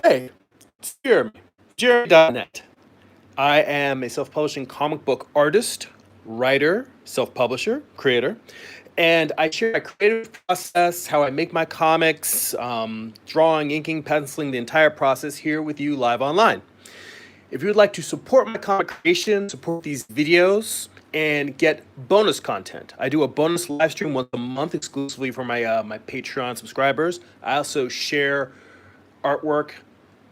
Hey, it's Jeremy.net. I am a self-publishing comic book artist, writer, self-publisher, creator, and I share my creative process, how I make my comics, drawing, inking, penciling, the entire process here with you live online. If you would like to support my comic creation, support these videos, and get bonus content, I do a bonus live stream once a month exclusively for my Patreon subscribers. I also share artwork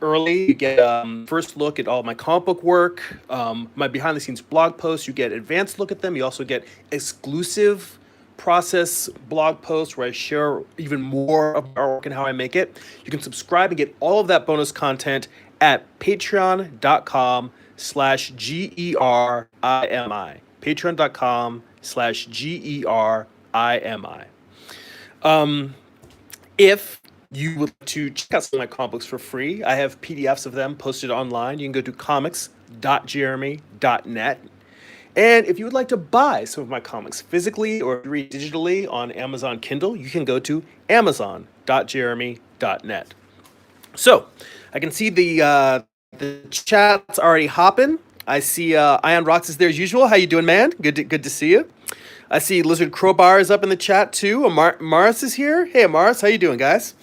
early. You get first look at all my comic book work, my behind the scenes blog posts. You get advanced look at them. You also get exclusive process blog posts where I share even more of my artwork and how I make it. You can subscribe and get all of that bonus content at patreon.com/GERIMI. Patreon.com/GERIMI. If you would like to check out some of my comic books for free, I have PDFs of them posted online. You can go to comics.jeremy.net. And if you would like to buy some of my comics physically or read digitally on Amazon Kindle, you can go to amazon.jeremy.net. So, I can see the chat's already hopping. I see Ion Rocks is there as usual. How you doing, man? Good to see you. I see Lizard Crowbar is up in the chat too. Amaris is here. Hey, Amaris, how you doing, guys?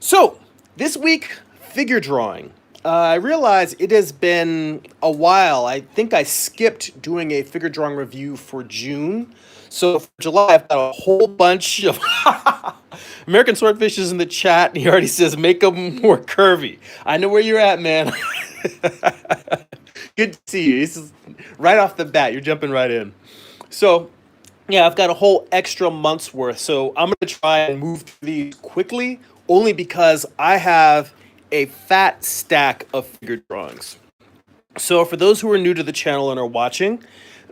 So, this week, figure drawing. I realize it has been a while. I think I skipped doing a figure drawing review for June. So for July, I've got a whole bunch of American Swordfish is in the chat, and he already says, make them more curvy. I know where you're at, man. Good to see you. This is right off the bat. You're jumping right in. So, yeah, I've got a whole extra month's worth. So I'm going to try and move through these quickly, only because I have a fat stack of figure drawings. So for those who are new to the channel and are watching,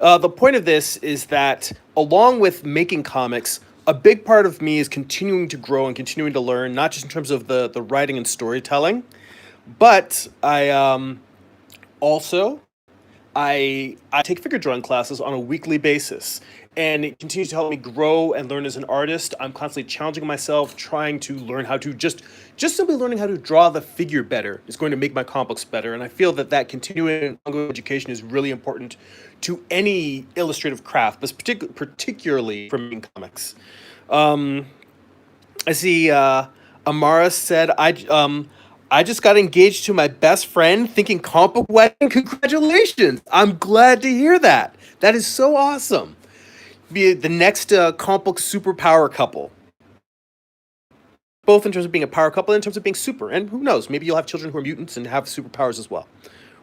the point of this is that along with making comics, a big part of me is continuing to grow and continuing to learn, not just in terms of the writing and storytelling, but I also I take figure drawing classes on a weekly basis, and it continues to help me grow and learn as an artist. I'm constantly challenging myself, trying to learn how to just simply learning how to draw the figure better is going to make my comic books better. And I feel that continuing ongoing education is really important to any illustrative craft, but particularly for making comics. I see Amara said, I just got engaged to my best friend, thinking comic book wedding. Congratulations. I'm glad to hear that. That is so awesome. Be the next comic book superpower couple. Both in terms of being a power couple and in terms of being super. And who knows, maybe you'll have children who are mutants and have superpowers as well.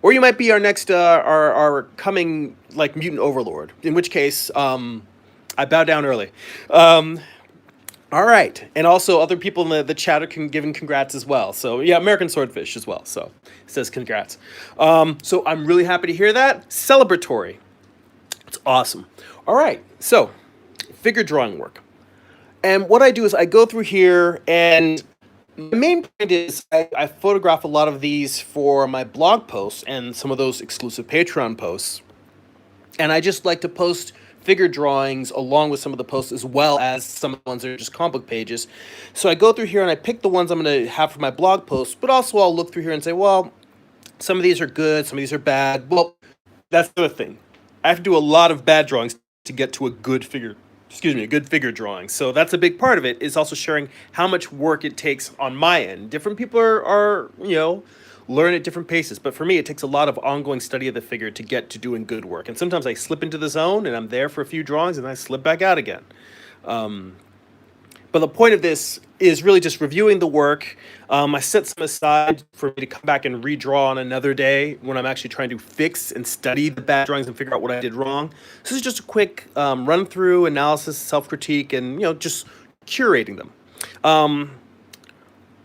Or you might be our next, our coming, like, mutant overlord. In which case, I bow down early. All right. And also other people in the chat are giving congrats as well. So, yeah, American Swordfish as well. So, it says congrats. So, I'm really happy to hear that. Celebratory. It's awesome. All right. So, figure drawing work. And what I do is I go through here, and the main point is I photograph a lot of these for my blog posts and some of those exclusive Patreon posts. And I just like to post figure drawings along with some of the posts, as well as some of the ones that are just comic book pages. So I go through here and I pick the ones I'm going to have for my blog posts, but also I'll look through here and say, well, some of these are good, some of these are bad. Well, that's the thing. I have to do a lot of bad drawings to get to a good figure drawing. So that's a big part of it, is also sharing how much work it takes on my end. Different people are learn at different paces. But for me, it takes a lot of ongoing study of the figure to get to doing good work. And sometimes I slip into the zone and I'm there for a few drawings and I slip back out again. But the point of this is really just reviewing the work. I set some aside for me to come back and redraw on another day when I'm actually trying to fix and study the bad drawings and figure out what I did wrong. So this is just a quick run through, analysis, self-critique, and just curating them.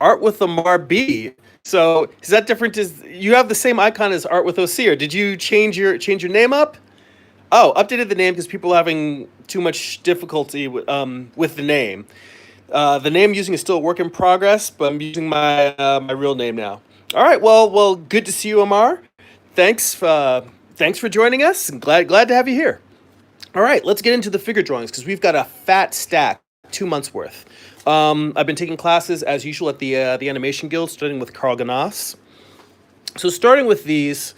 Art with Amar B. So is that different? Is you have the same icon as Art with OC, or did you change your name up? Oh, updated the name because people are having too much difficulty with the name. The name I'm using is still a work in progress, but I'm using my my real name now. All right, well, good to see you, Amar. Thanks for joining us. And glad to have you here. All right, let's get into the figure drawings because we've got a fat stack, 2 months worth. I've been taking classes as usual at the Animation Guild, studying with Carl Ganas. So starting with these,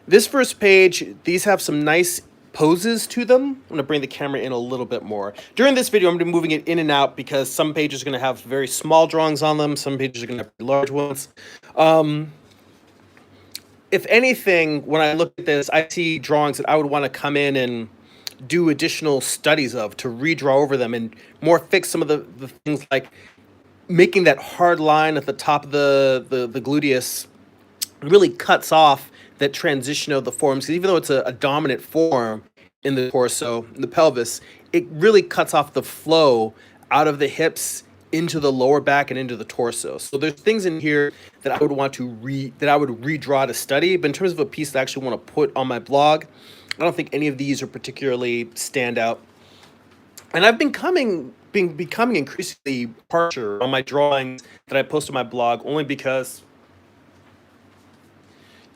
this first page, these have some nice poses to them. I'm going to bring the camera in a little bit more. During this video, I'm going to be moving it in and out because some pages are going to have very small drawings on them. Some pages are going to have large ones. If anything, when I look at this, I see drawings that I would want to come in and do additional studies of to redraw over them and more fix some of the things like making that hard line at the top of the gluteus really cuts off that transition of the forms. 'Cause even though it's a dominant form in the torso, in the pelvis, it really cuts off the flow out of the hips into the lower back and into the torso. So there's things in here that I would want to that I would redraw to study. But in terms of a piece that I actually want to put on my blog, I don't think any of these are particularly standout. And I've been becoming increasingly harsher on my drawings that I post on my blog only because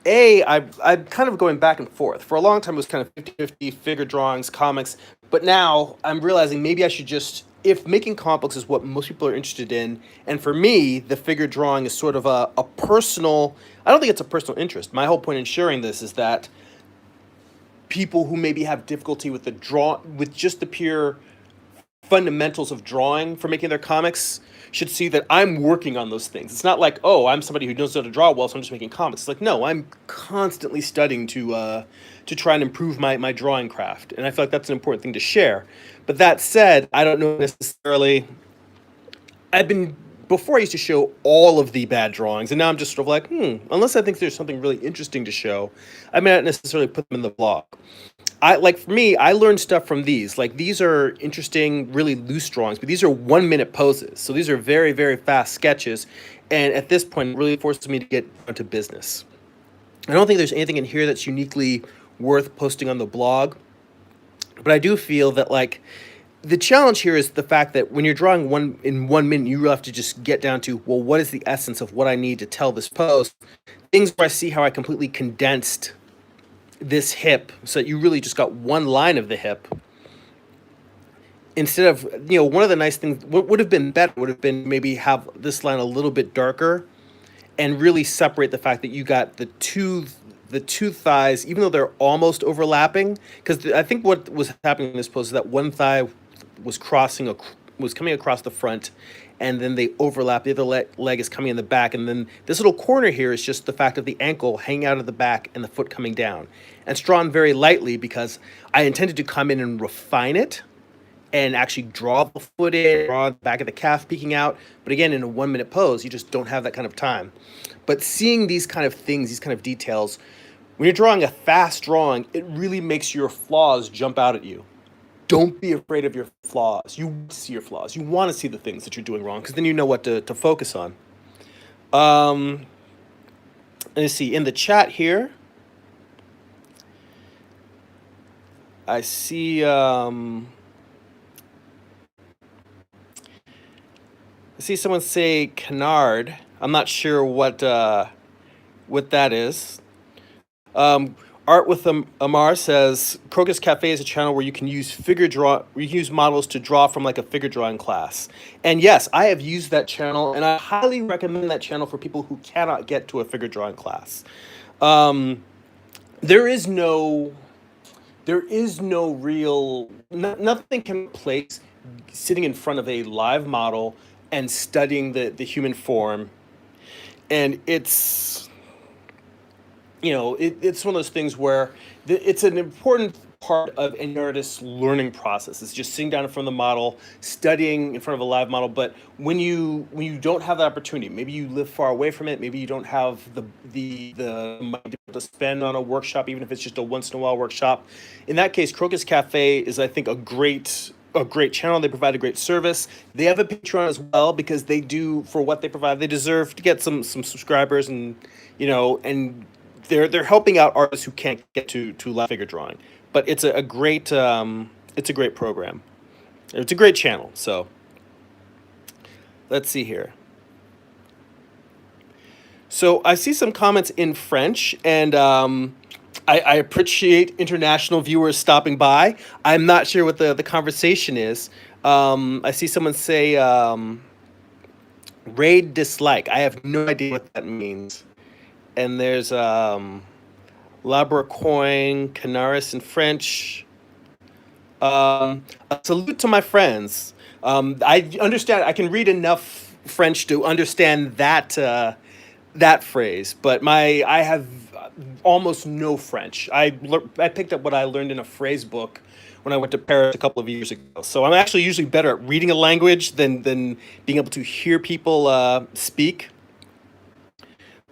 I'm kind of going back and forth. For a long time, it was kind of 50-50 figure drawings, comics. But now I'm realizing maybe I should just, if making comic books is what most people are interested in, and for me, the figure drawing is sort of a personal, I don't think it's a personal interest. My whole point in sharing this is that people who maybe have difficulty with with just the pure fundamentals of drawing for making their comics should see that I'm working on those things. It's not like, oh, I'm somebody who knows how to draw well, so I'm just making comics. It's like, no, I'm constantly studying to try and improve my drawing craft, and I feel like that's an important thing to share. But that said, I don't know necessarily. I've been before I used to show all of the bad drawings, and now I'm just sort of like, unless I think there's something really interesting to show, I may not necessarily put them in the blog. For me, I learned stuff from these. Like these are interesting, really loose drawings, but these are 1 minute poses. So these are very, very fast sketches. And at this point, it really forces me to get onto business. I don't think there's anything in here that's uniquely worth posting on the blog. But I do feel that like the challenge here is the fact that when you're drawing in 1 minute, you really have to just get down to, well, what is the essence of what I need to tell this pose? Things where I see how I completely condensed this hip so that you really just got one line of the hip instead of, one of the nice things, what would have been better would have been maybe have this line a little bit darker and really separate the fact that you got the two thighs, even though they're almost overlapping, because I think what was happening in this pose is that one thigh was coming across the front, and then they overlap. The other leg is coming in the back, and then this little corner here is just the fact of the ankle hanging out of the back and the foot coming down. And it's drawn very lightly because I intended to come in and refine it and actually draw the foot in, draw the back of the calf peeking out. But again, in a 1 minute pose, you just don't have that kind of time. But seeing these kind of things, these kind of details, when you're drawing a fast drawing, it really makes your flaws jump out at you. Don't be afraid of your flaws. You want to see your flaws. You want to see the things that you're doing wrong because then you know what to focus on. Let's see. In the chat here, I see someone say canard. I'm not sure what that is. Art with Amar says Crocus Cafe is a channel where you can use models to draw from like a figure drawing class. And yes, I have used that channel, and I highly recommend that channel for people who cannot get to a figure drawing class. There is no real nothing can replace sitting in front of a live model and studying the human form, and it's it's one of those things where it's an important part of any artist's learning process. It's just sitting down in front of the model, studying in front of a live model. But when you don't have that opportunity, maybe you live far away from it, maybe you don't have the money to spend on a workshop, even if it's just a once in a while workshop. In that case, Crocus Cafe is, I think, a great channel. They provide a great service. They have a Patreon as well because they do, for what they provide, they deserve to get some subscribers, and and they're helping out artists who can't get to live figure drawing. But it's a great program. It's a great channel. So let's see here. So I see some comments in French, and I appreciate international viewers stopping by. I'm not sure what the conversation is. I see someone say raid dislike. I have no idea what that means. and there's Labracoin, Canaris in French. A salute to my friends. I understand. I can read enough French to understand that phrase, but I have almost no French. I picked up what I learned in a phrase book when I went to Paris a couple of years ago. So I'm actually usually better at reading a language than being able to hear people speak.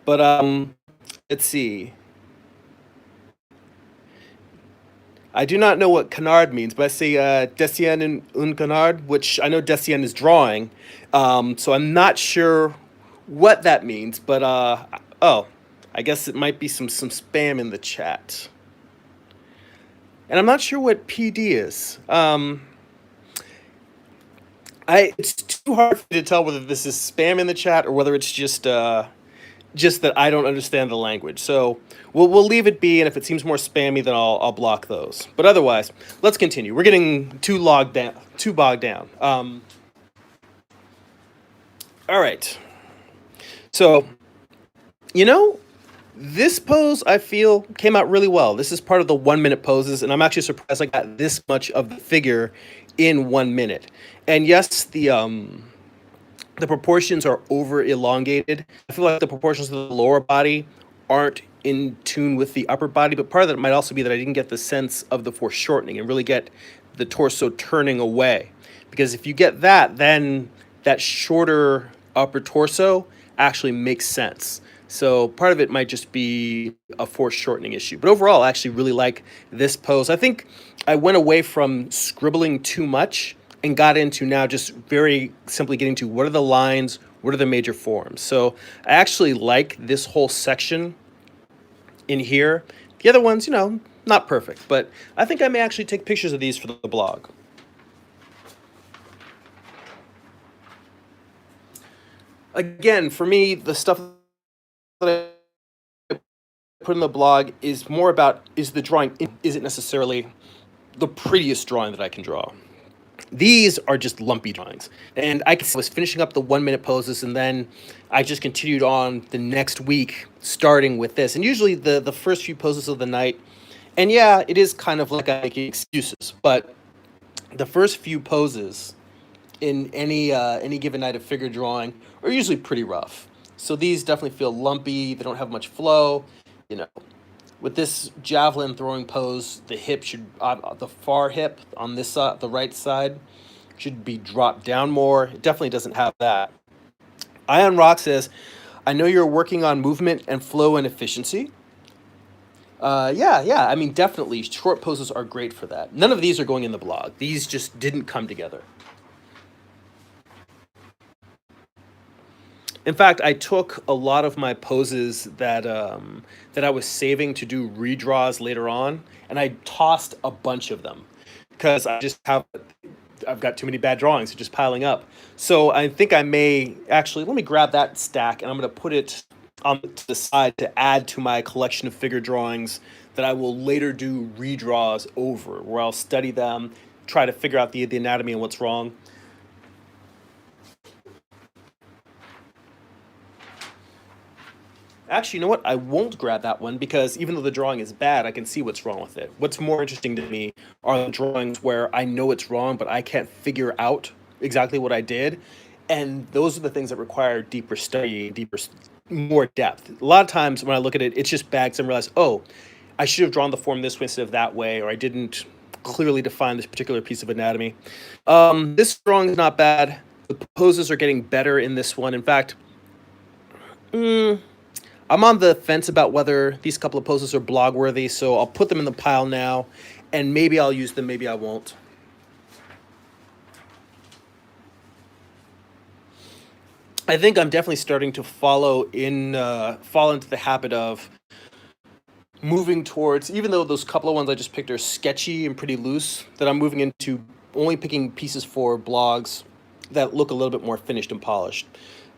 But let's see. I do not know what canard means, but I say dessin un canard, which I know dessin is drawing. So I'm not sure what that means, but oh, I guess it might be some spam in the chat. And I'm not sure what PD is. It's too hard for me to tell whether this is spam in the chat or whether it's just that I don't understand the language. So we'll leave it be, and if it seems more spammy, then I'll block those. But otherwise, let's continue. We're getting too bogged down. All right. So you know, this pose I feel came out really well. This is part of the 1 minute poses, and I'm actually surprised I got this much of the figure in 1 minute. And yes, the proportions are over elongated. I feel like the proportions of the lower body aren't in tune with the upper body, but part of that might also be that I didn't get the sense of the foreshortening and really get the torso turning away. Because if you get that, then that shorter upper torso actually makes sense. So part of it might just be a foreshortening issue. But overall, I actually really like this pose. I think I went away from scribbling too much and got into now just very simply getting to what are the lines, what are the major forms. So I actually like this whole section in here. The other ones, not perfect, but I think I may actually take pictures of these for the blog. Again, for me, the stuff that I put in the blog is more about, is the drawing, is it necessarily the prettiest drawing that I can draw? These are just lumpy drawings. And I was finishing up the 1 minute poses, and then I just continued on the next week, starting with this. And usually the first few poses of the night, and yeah, it is kind of like I'm making excuses, but the first few poses in any given night of figure drawing are usually pretty rough. So these definitely feel lumpy. They don't have much flow. You know, with this javelin throwing pose, the hip should the far hip on this side, the right side, should be dropped down more. It definitely doesn't have that. Ion Rock says, "I know you're working on movement and flow and efficiency." Yeah. I mean, definitely, short poses are great for that. None of these are going in the blog. These just didn't come together. In fact, I took a lot of my poses that I was saving to do redraws later on, and I tossed a bunch of them because I've got too many bad drawings, just piling up. So I think I may actually let me grab that stack, and I'm going to put it on to the side to add to my collection of figure drawings that I will later do redraws over, where I'll study them, try to figure out the anatomy and what's wrong. Actually, you know what? I won't grab that one because even though the drawing is bad, I can see what's wrong with it. What's more interesting to me are the drawings where I know it's wrong, but I can't figure out exactly what I did. And those are the things that require deeper study, more depth. A lot of times when I look at it, it's just bad because I realize, oh, I should have drawn the form this way instead of that way, or I didn't clearly define this particular piece of anatomy. This drawing is not bad. The poses are getting better in this one. In fact, I'm on the fence about whether these couple of poses are blog worthy, so I'll put them in the pile now, and maybe I'll use them, maybe I won't. I think I'm definitely starting to fall into the habit of moving towards, even though those couple of ones I just picked are sketchy and pretty loose, that I'm moving into only picking pieces for blogs that look a little bit more finished and polished.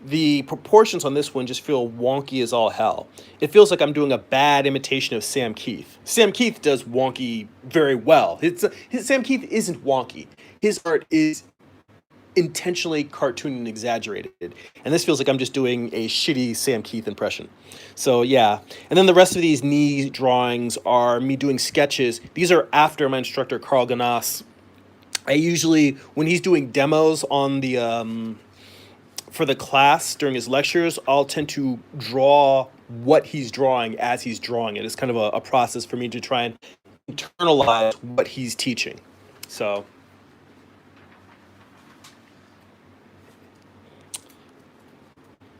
The proportions on this one just feel wonky as all hell. It feels like I'm doing a bad imitation of Sam Keith. Sam Keith does wonky very well. Sam Keith isn't wonky. His art is intentionally cartoon and exaggerated. And this feels like I'm just doing a shitty Sam Keith impression. So yeah. And then the rest of these knee drawings are me doing sketches. These are after my instructor Carl Ganas. I usually, when he's doing demos on the for the class during his lectures, I'll tend to draw what he's drawing as he's drawing it. It's kind of a process for me to try and internalize what he's teaching. So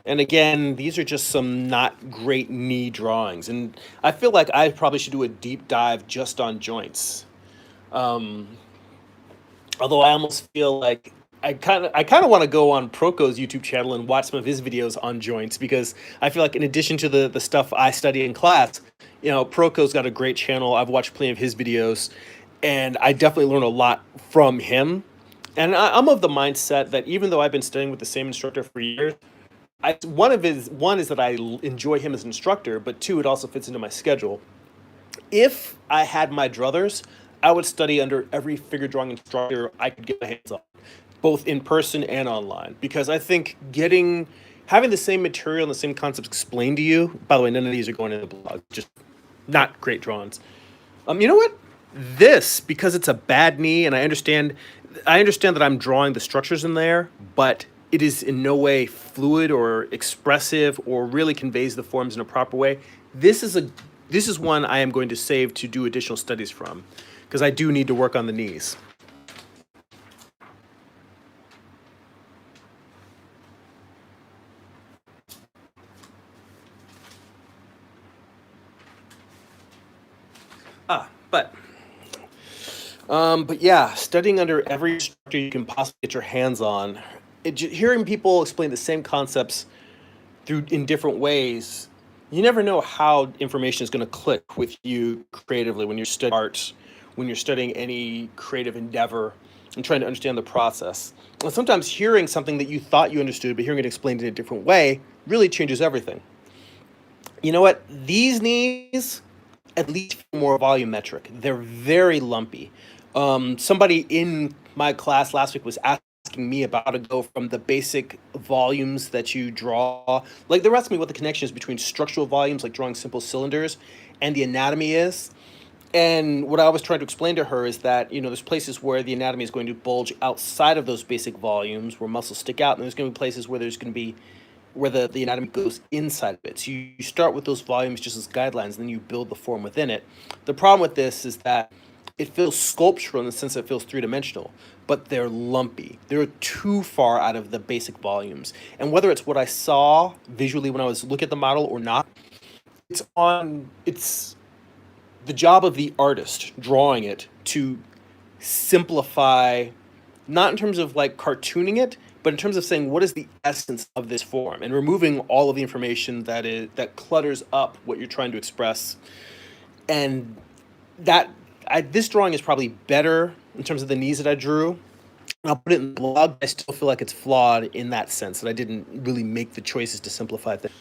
and again, these are just some not great knee drawings. And I feel like I probably should do a deep dive just on joints. Um, Although I almost feel like I kind of want to go on Proko's YouTube channel and watch some of his videos on joints, because I feel like in addition to the stuff I study in class, Proko's got a great channel. I've watched plenty of his videos, and I definitely learn a lot from him. And I'm of the mindset that even though I've been studying with the same instructor for years, one is that enjoy him as an instructor, but two, it also fits into my schedule. If I had my druthers, I would study under every figure drawing instructor I could get my hands on, both in person and online, because I think having the same material and the same concepts explained to you. By the way, none of these are going in the blog, just not great drawings. You know what? This, because it's a bad knee, and I understand that I'm drawing the structures in there, but it is in no way fluid or expressive or really conveys the forms in a proper way. This is one I am going to save to do additional studies from, because I do need to work on the knees. Ah, but yeah, studying under every instructor you can possibly get your hands on, hearing people explain the same concepts through in different ways, you never know how information is going to click with you creatively when you're studying art, when you're studying any creative endeavor and trying to understand the process. And sometimes hearing something that you thought you understood, but hearing it explained in a different way, really changes everything. You know what? These knees at least feel more volumetric. They're very lumpy. Somebody in my class last week was asking me about how to go from the basic volumes that you draw. Like, they were asking me what the connection is between structural volumes, like drawing simple cylinders, and the anatomy is. And what I was trying to explain to her is that, there's places where the anatomy is going to bulge outside of those basic volumes, where muscles stick out, and there's going to be places where there's going to be where the anatomy goes inside of it. So you start with those volumes just as guidelines, and then you build the form within it. The problem with this is that it feels sculptural in the sense that it feels three-dimensional, but they're lumpy. They're too far out of the basic volumes. And whether it's what I saw visually when I was looking at the model or not, it's the job of the artist drawing it to simplify, not in terms of like cartooning it, but in terms of saying what is the essence of this form, and removing all of the information that clutters up what you're trying to express. And this drawing is probably better in terms of the knees that I drew. I'll put it in the blog. I still feel like it's flawed in that sense, that I didn't really make the choices to simplify things.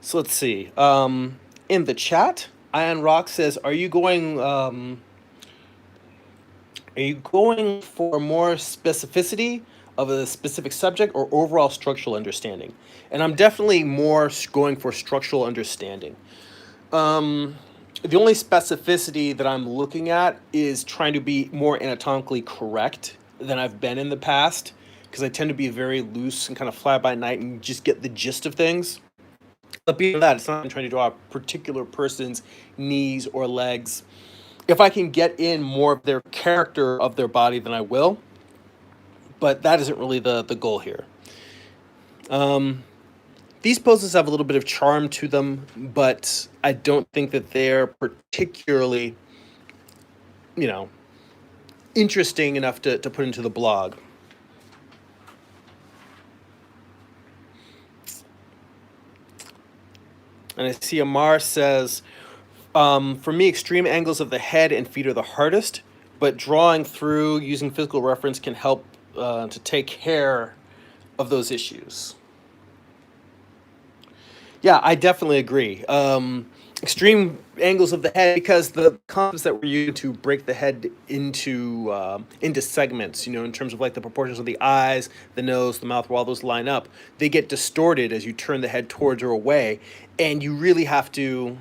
So let's see. In the chat, Ion Rock says, are you going for more specificity of a specific subject or overall structural understanding? And I'm definitely more going for structural understanding. The only specificity that I'm looking at is trying to be more anatomically correct than I've been in the past, because I tend to be very loose and kind of fly by night and just get the gist of things. But beyond that, it's not trying to draw a particular person's knees or legs. If I can get in more of their character of their body, then I will. But that isn't really the goal here. These poses have a little bit of charm to them, but I don't think that they're particularly, interesting enough to put into the blog. And I see Amar says, for me, extreme angles of the head and feet are the hardest, but drawing through using physical reference can help to take care of those issues. Yeah, I definitely agree. extreme angles of the head, because the concepts that we're using to break the head into segments, in terms of like the proportions of the eyes, the nose, the mouth, where all those line up, they get distorted as you turn the head towards or away, and you really have to.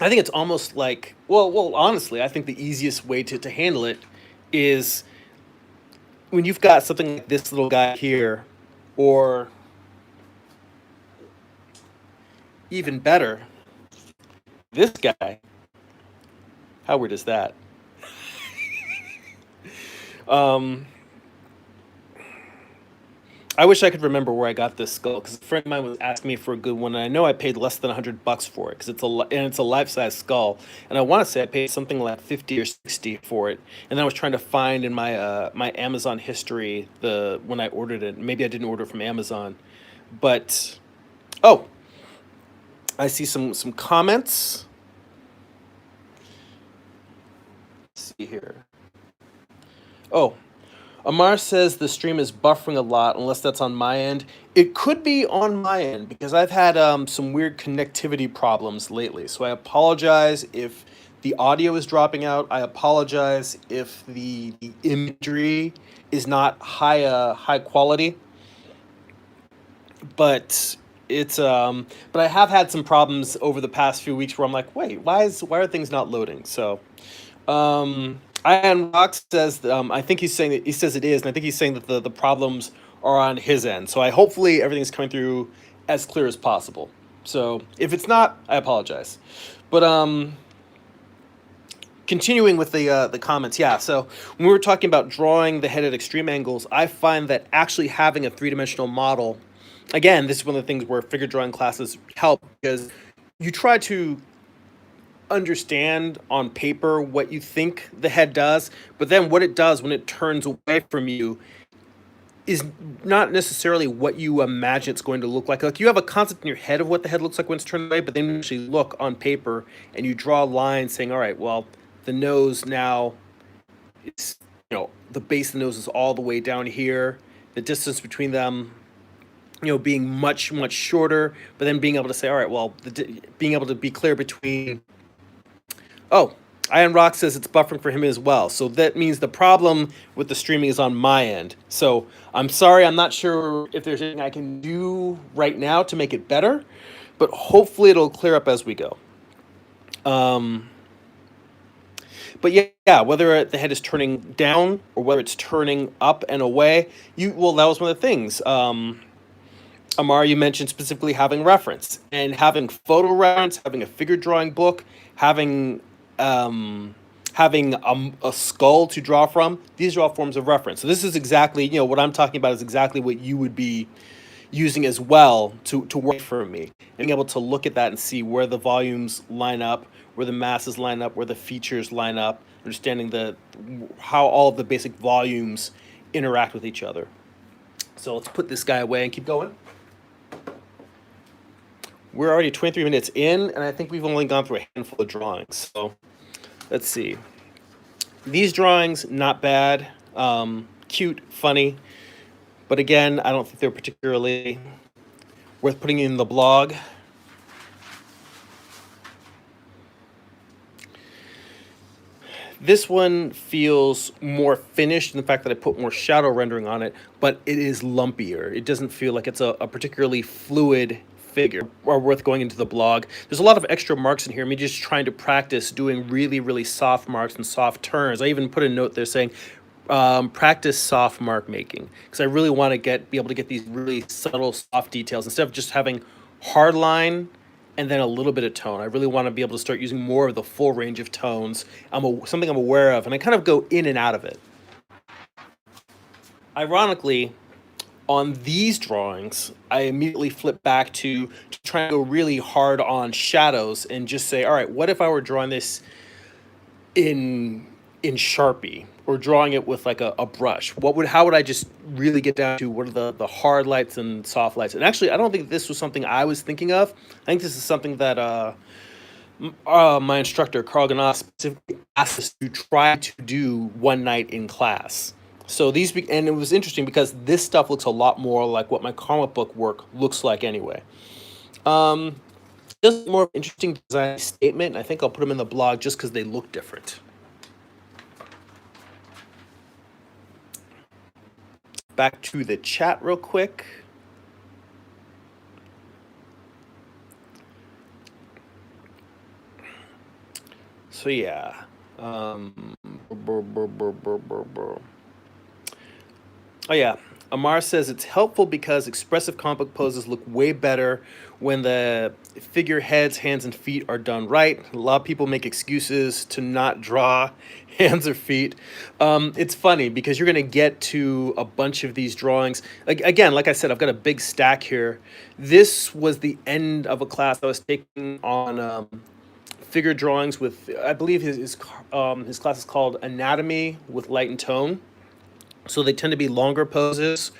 I think it's almost like, well, honestly, I think the easiest way to handle it is when you've got something like this little guy here, or even better, this guy. How weird is that? Um, I wish I could remember where I got this skull, because a friend of mine was asking me for a good one, and I know I paid less than $100 for it because it's a life size skull, and I want to say I paid something like 50 or 60 for it, and then I was trying to find in my Amazon history the when I ordered it. Maybe I didn't order it from Amazon, but oh, I see some comments. Let's see here. Oh, Amar says the stream is buffering a lot, unless that's on my end. It could be on my end because I've had some weird connectivity problems lately. So I apologize if the audio is dropping out. I apologize if the imagery is not high quality. But but I have had some problems over the past few weeks where I'm like, wait, why are things not loading? So Ian Rock says, I think he's saying that he says it is, and I think he's saying that the problems are on his end. So I hopefully everything's coming through as clear as possible. So if it's not, I apologize. But continuing with the comments, yeah. So when we were talking about drawing the head at extreme angles, I find that actually having a three-dimensional model, again, this is one of the things where figure drawing classes help, because you try to understand on paper what you think the head does, but then what it does when it turns away from you is not necessarily what you imagine it's going to look like. Like, you have a concept in your head of what the head looks like when it's turned away, but then you actually look on paper and you draw lines saying, all right, well, the nose now is, the base of the nose is all the way down here. The distance between them, being much, much shorter, but then being able to say, all right, well, being able to be clear between. Oh, Iron Rock says it's buffering for him as well. So that means the problem with the streaming is on my end. So I'm sorry, I'm not sure if there's anything I can do right now to make it better, but hopefully it'll clear up as we go. But yeah, whether the head is turning down or whether it's turning up and away, that was one of the things. Amar, you mentioned specifically having reference and having photo reference, having a figure drawing book, having a skull to draw from. These are all forms of reference. So this is exactly, what I'm talking about is exactly what you would be using as well to work for me. Being able to look at that and see where the volumes line up, where the masses line up, where the features line up, understanding how all of the basic volumes interact with each other. So let's put this guy away and keep going. We're already 23 minutes in, and I think we've only gone through a handful of drawings. So let's see. These drawings, not bad. Cute, funny. But again, I don't think they're particularly worth putting in the blog. This one feels more finished in the fact that I put more shadow rendering on it, but it is lumpier. It doesn't feel like it's a particularly fluid figure or worth going into the blog. There's a lot of extra marks in here. Me just trying to practice doing really, really soft marks and soft turns. I even put a note there saying, practice soft mark making, because I really want to be able to get these really subtle, soft details instead of just having hard line and then a little bit of tone. I really want to be able to start using more of the full range of tones. Something I'm aware of, and I kind of go in and out of it. Ironically, on these drawings, I immediately flip back to try and go really hard on shadows and just say, all right, what if I were drawing this in Sharpie, or drawing it with like a brush? How would I just really get down to what are the hard lights and soft lights? And actually, I don't think this was something I was thinking of. I think this is something that my instructor, Carl Ganass, specifically asked us to try to do one night in class. So and it was interesting because this stuff looks a lot more like what my comic book work looks like anyway. just more of an interesting design statement. And I think I'll put them in the blog just because they look different. Back to the chat real quick. So yeah. Oh yeah. Amar says it's helpful because expressive comic book poses look way better when the figure heads, hands, and feet are done right. A lot of people make excuses to not draw hands or feet. It's funny because you're gonna get to a bunch of these drawings. Again, like I said, I've got a big stack here. This was the end of a class I was taking on figure drawings with, I believe his class is called Anatomy with Light and Tone. So they tend to be longer poses.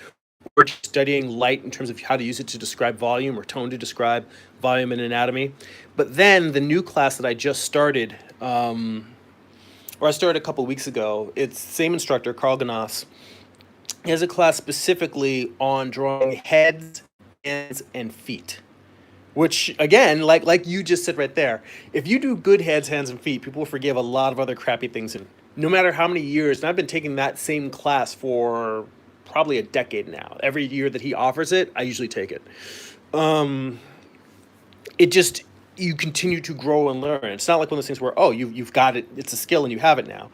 We're studying light in terms of how to use it to describe volume or tone to describe volume and anatomy. But then the new class that I just started, or I started a couple weeks ago, it's the same instructor, Carl Ganas. He has a class specifically on drawing heads, hands, and feet. Which again, like you just said right there, if you do good heads, hands, and feet, people will forgive a lot of other crappy things. And no matter how many years, and I've been taking that same class for probably a decade now. Every year that he offers it, I usually take it. It just, you continue to grow and learn. It's not like one of those things where, oh, you've got it, it's a skill and you have it now.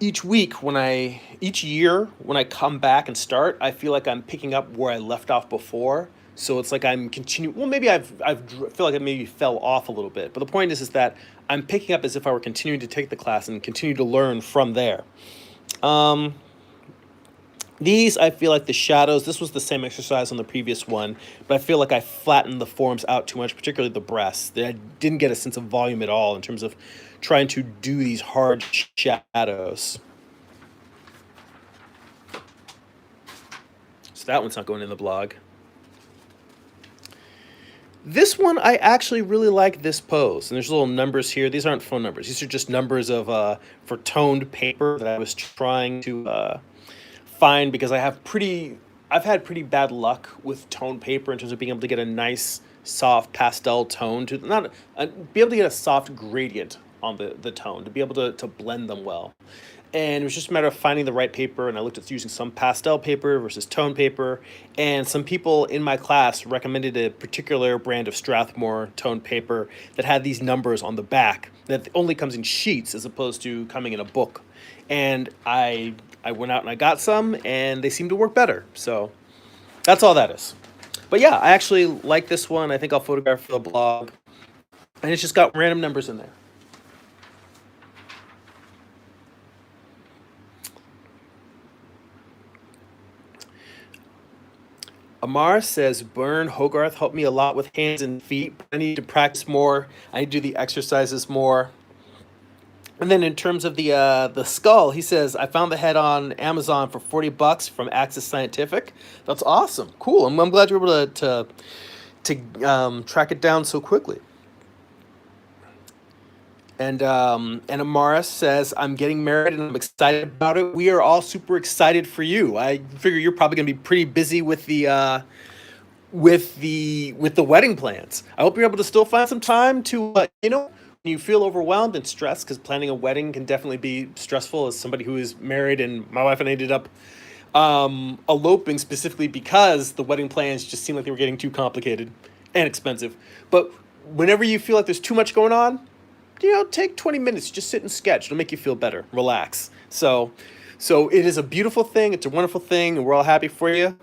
Each year when I come back and start, I feel like I'm picking up where I left off before. So it's like I'm continuing. Well, maybe feel like I maybe fell off a little bit. But the point is that I'm picking up as if I were continuing to take the class and continue to learn from there. These, I feel like the shadows, this was the same exercise on the previous one, but I feel like I flattened the forms out too much, particularly the breasts. I didn't get a sense of volume at all in terms of trying to do these hard shadows. So that one's not going in the blog. This one, I actually really like this pose. And there's little numbers here. These aren't phone numbers. These are just numbers of for toned paper that I was trying to find because I've had pretty bad luck with toned paper in terms of being able to get a nice soft pastel tone to not be able to get a soft gradient on the tone, to be able to blend them well. And it was just a matter of finding the right paper, and I looked at using some pastel paper versus tone paper, and some people in my class recommended a particular brand of Strathmore tone paper that had these numbers on the back that only comes in sheets as opposed to coming in a book. And I went out and I got some, and they seem to work better. So that's all that is. But yeah, I actually like this one. I think I'll photograph for the blog. And it's just got random numbers in there. Amar says, Burn Hogarth helped me a lot with hands and feet. I need to practice more. I need to do the exercises more. And then in terms of the skull, he says, I found the head on Amazon for $40 from Axis Scientific. That's awesome. Cool. I'm glad you were able to track it down so quickly. And Amara says, I'm getting married and I'm excited about it. We are all super excited for you. I figure you're probably going to be pretty busy with the wedding plans. I hope you're able to still find some time to, when you feel overwhelmed and stressed, because planning a wedding can definitely be stressful as somebody who is married, and my wife and I ended up eloping specifically because the wedding plans just seemed like they were getting too complicated and expensive. But whenever you feel like there's too much going on, take 20 minutes, just sit and sketch. It'll make you feel better, relax. So it is a beautiful thing. It's a wonderful thing, and we're all happy for you.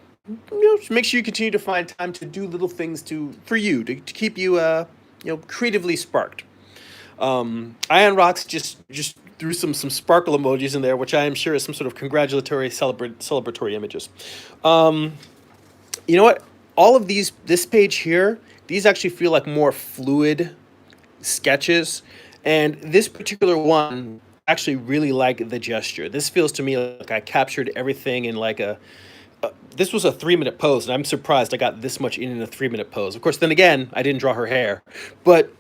Just make sure you continue to find time to do little things for you to keep you, creatively sparked. Iron Rocks just threw some sparkle emojis in there, which I am sure is some sort of congratulatory, celebratory images. You know what? All of this page here, these actually feel like more fluid sketches. And this particular one, actually really like the gesture. This feels to me like I captured everything in like this was a 3-minute pose, and I'm surprised I got this much in a 3-minute pose. Of course, then again, I didn't draw her hair. But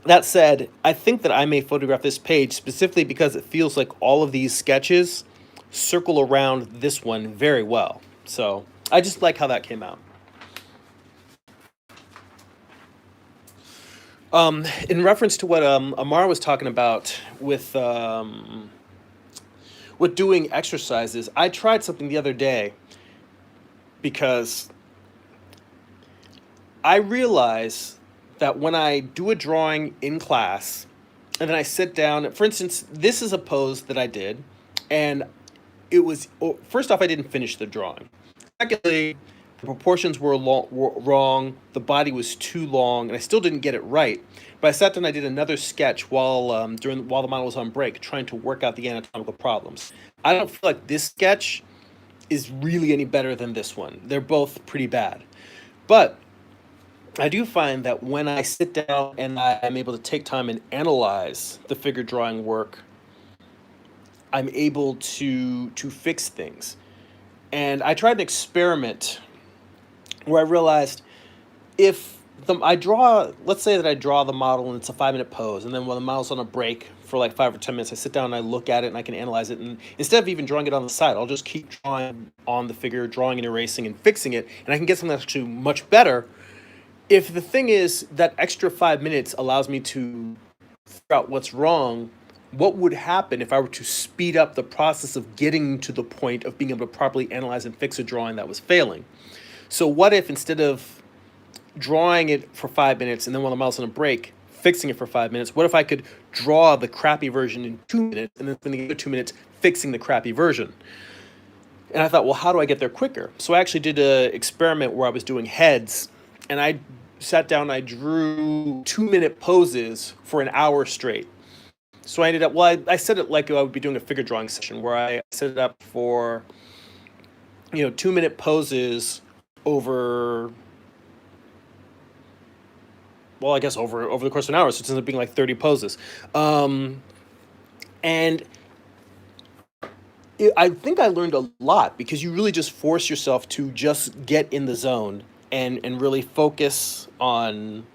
that said, I think that I may photograph this page specifically because it feels like all of these sketches circle around this one very well. So I just like how that came out. In reference to what Amar was talking about with doing exercises, I tried something the other day because I realize that when I do a drawing in class and then I sit down, for instance, this is a pose that I did, and it was, first off, I didn't finish the drawing. Secondly, the proportions were wrong, the body was too long, and I still didn't get it right. But I sat down and I did another sketch while the model was on break, trying to work out the anatomical problems. I don't feel like this sketch is really any better than this one. They're both pretty bad. But I do find that when I sit down and I am able to take time and analyze the figure drawing work, I'm able to fix things. And I tried an experiment where I realized if I draw, let's say that I draw the model and it's a 5 minute pose, and then when the model's on a break for like 5 or 10 minutes, I sit down and I look at it and I can analyze it. And instead of even drawing it on the side, I'll just keep drawing on the figure, drawing and erasing and fixing it, and I can get something that's actually much better. If the thing is that extra 5 minutes allows me to figure out what's wrong, what would happen if I were to speed up the process of getting to the point of being able to properly analyze and fix a drawing that was failing? So what if instead of drawing it for 5 minutes and then while the mouse on a break, fixing it for 5 minutes, what if I could draw the crappy version in 2 minutes and then spend the other 2 minutes fixing the crappy version? And I thought, well, how do I get there quicker? So I actually did an experiment where I was doing heads, and I sat down and I drew 2 minute poses for an hour straight. So I ended up, well, I set it like I would be doing a figure drawing session where I set it up for, 2 minute poses over, well, I guess over the course of an hour. So it ends up being like 30 poses. And I think I learned a lot because you really just force yourself to just get in the zone and really focus on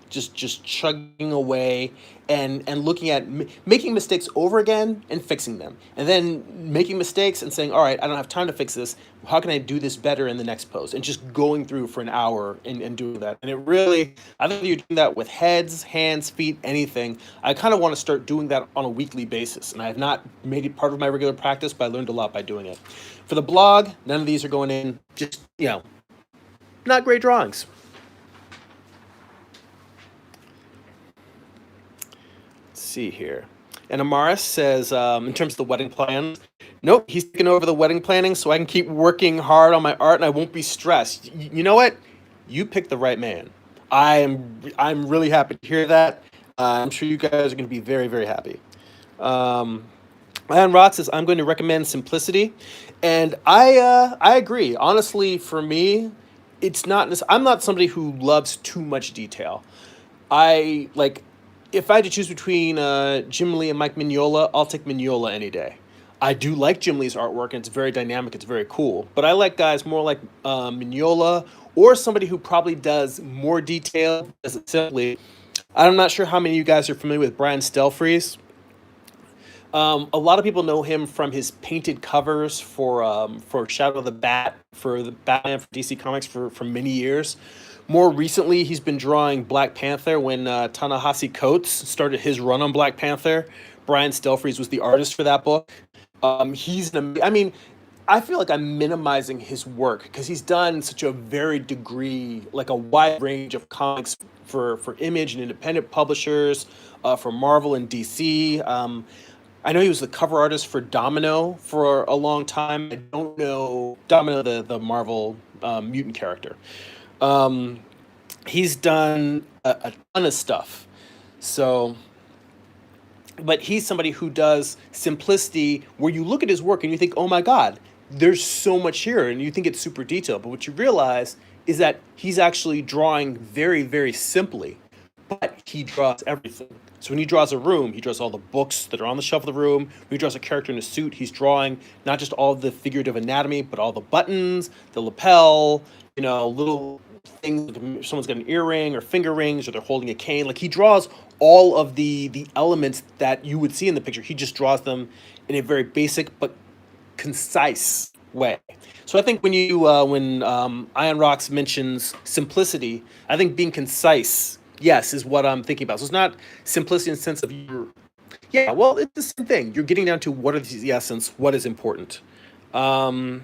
just chugging away and looking at making mistakes over again and fixing them, and then making mistakes and saying, all right, I don't have time to fix this, how can I do this better in the next pose, and just going through for an hour and doing that. And it really, I think you're doing that with heads, hands, feet, anything. I kind of want to start doing that on a weekly basis, and I have not made it part of my regular practice, but I learned a lot by doing it. For the blog, none of these are going in, just not great drawings. See here. And Amaris says, in terms of the wedding plan, nope, he's taking over the wedding planning so I can keep working hard on my art and I won't be stressed. You know what? You picked the right man. I'm really happy to hear that. I'm sure you guys are going to be very, very happy. Alan Roth says, I'm going to recommend simplicity. And I agree. Honestly, for me, I'm not somebody who loves too much detail. If I had to choose between Jim Lee and Mike Mignola, I'll take Mignola any day. I do like Jim Lee's artwork, and it's very dynamic, it's very cool. But I like guys more like Mignola, or somebody who probably does more detail, does it simply. I'm not sure how many of you guys are familiar with Brian Stelfreeze. A lot of people know him from his painted covers for Shadow of the Bat, for the Batman for DC Comics for many years. More recently, he's been drawing Black Panther when Ta-Nehisi Coates started his run on Black Panther. Brian Stelfreeze was the artist for that book. I feel like I'm minimizing his work because he's done such a varied degree, like a wide range of comics for Image and independent publishers, for Marvel and DC. I know he was the cover artist for Domino for a long time. I don't know Domino, the Marvel mutant character. He's done a ton of stuff. So, but he's somebody who does simplicity where you look at his work and you think, oh my God, there's so much here, and you think it's super detailed. But what you realize is that he's actually drawing very, very simply, but he draws everything. So when he draws a room, he draws all the books that are on the shelf of the room. When he draws a character in a suit, he's drawing not just all the figurative anatomy, but all the buttons, the lapel, little things, like someone's got an earring or finger rings, or they're holding a cane. Like, he draws all of the elements that you would see in the picture. He just draws them in a very basic but concise way. So I think when Ian Rocks mentions simplicity, I think being concise Yes, is what I'm thinking about. So it's not simplicity in the sense of you. Yeah, well, it's the same thing. You're getting down to what is the essence, what is important. Um,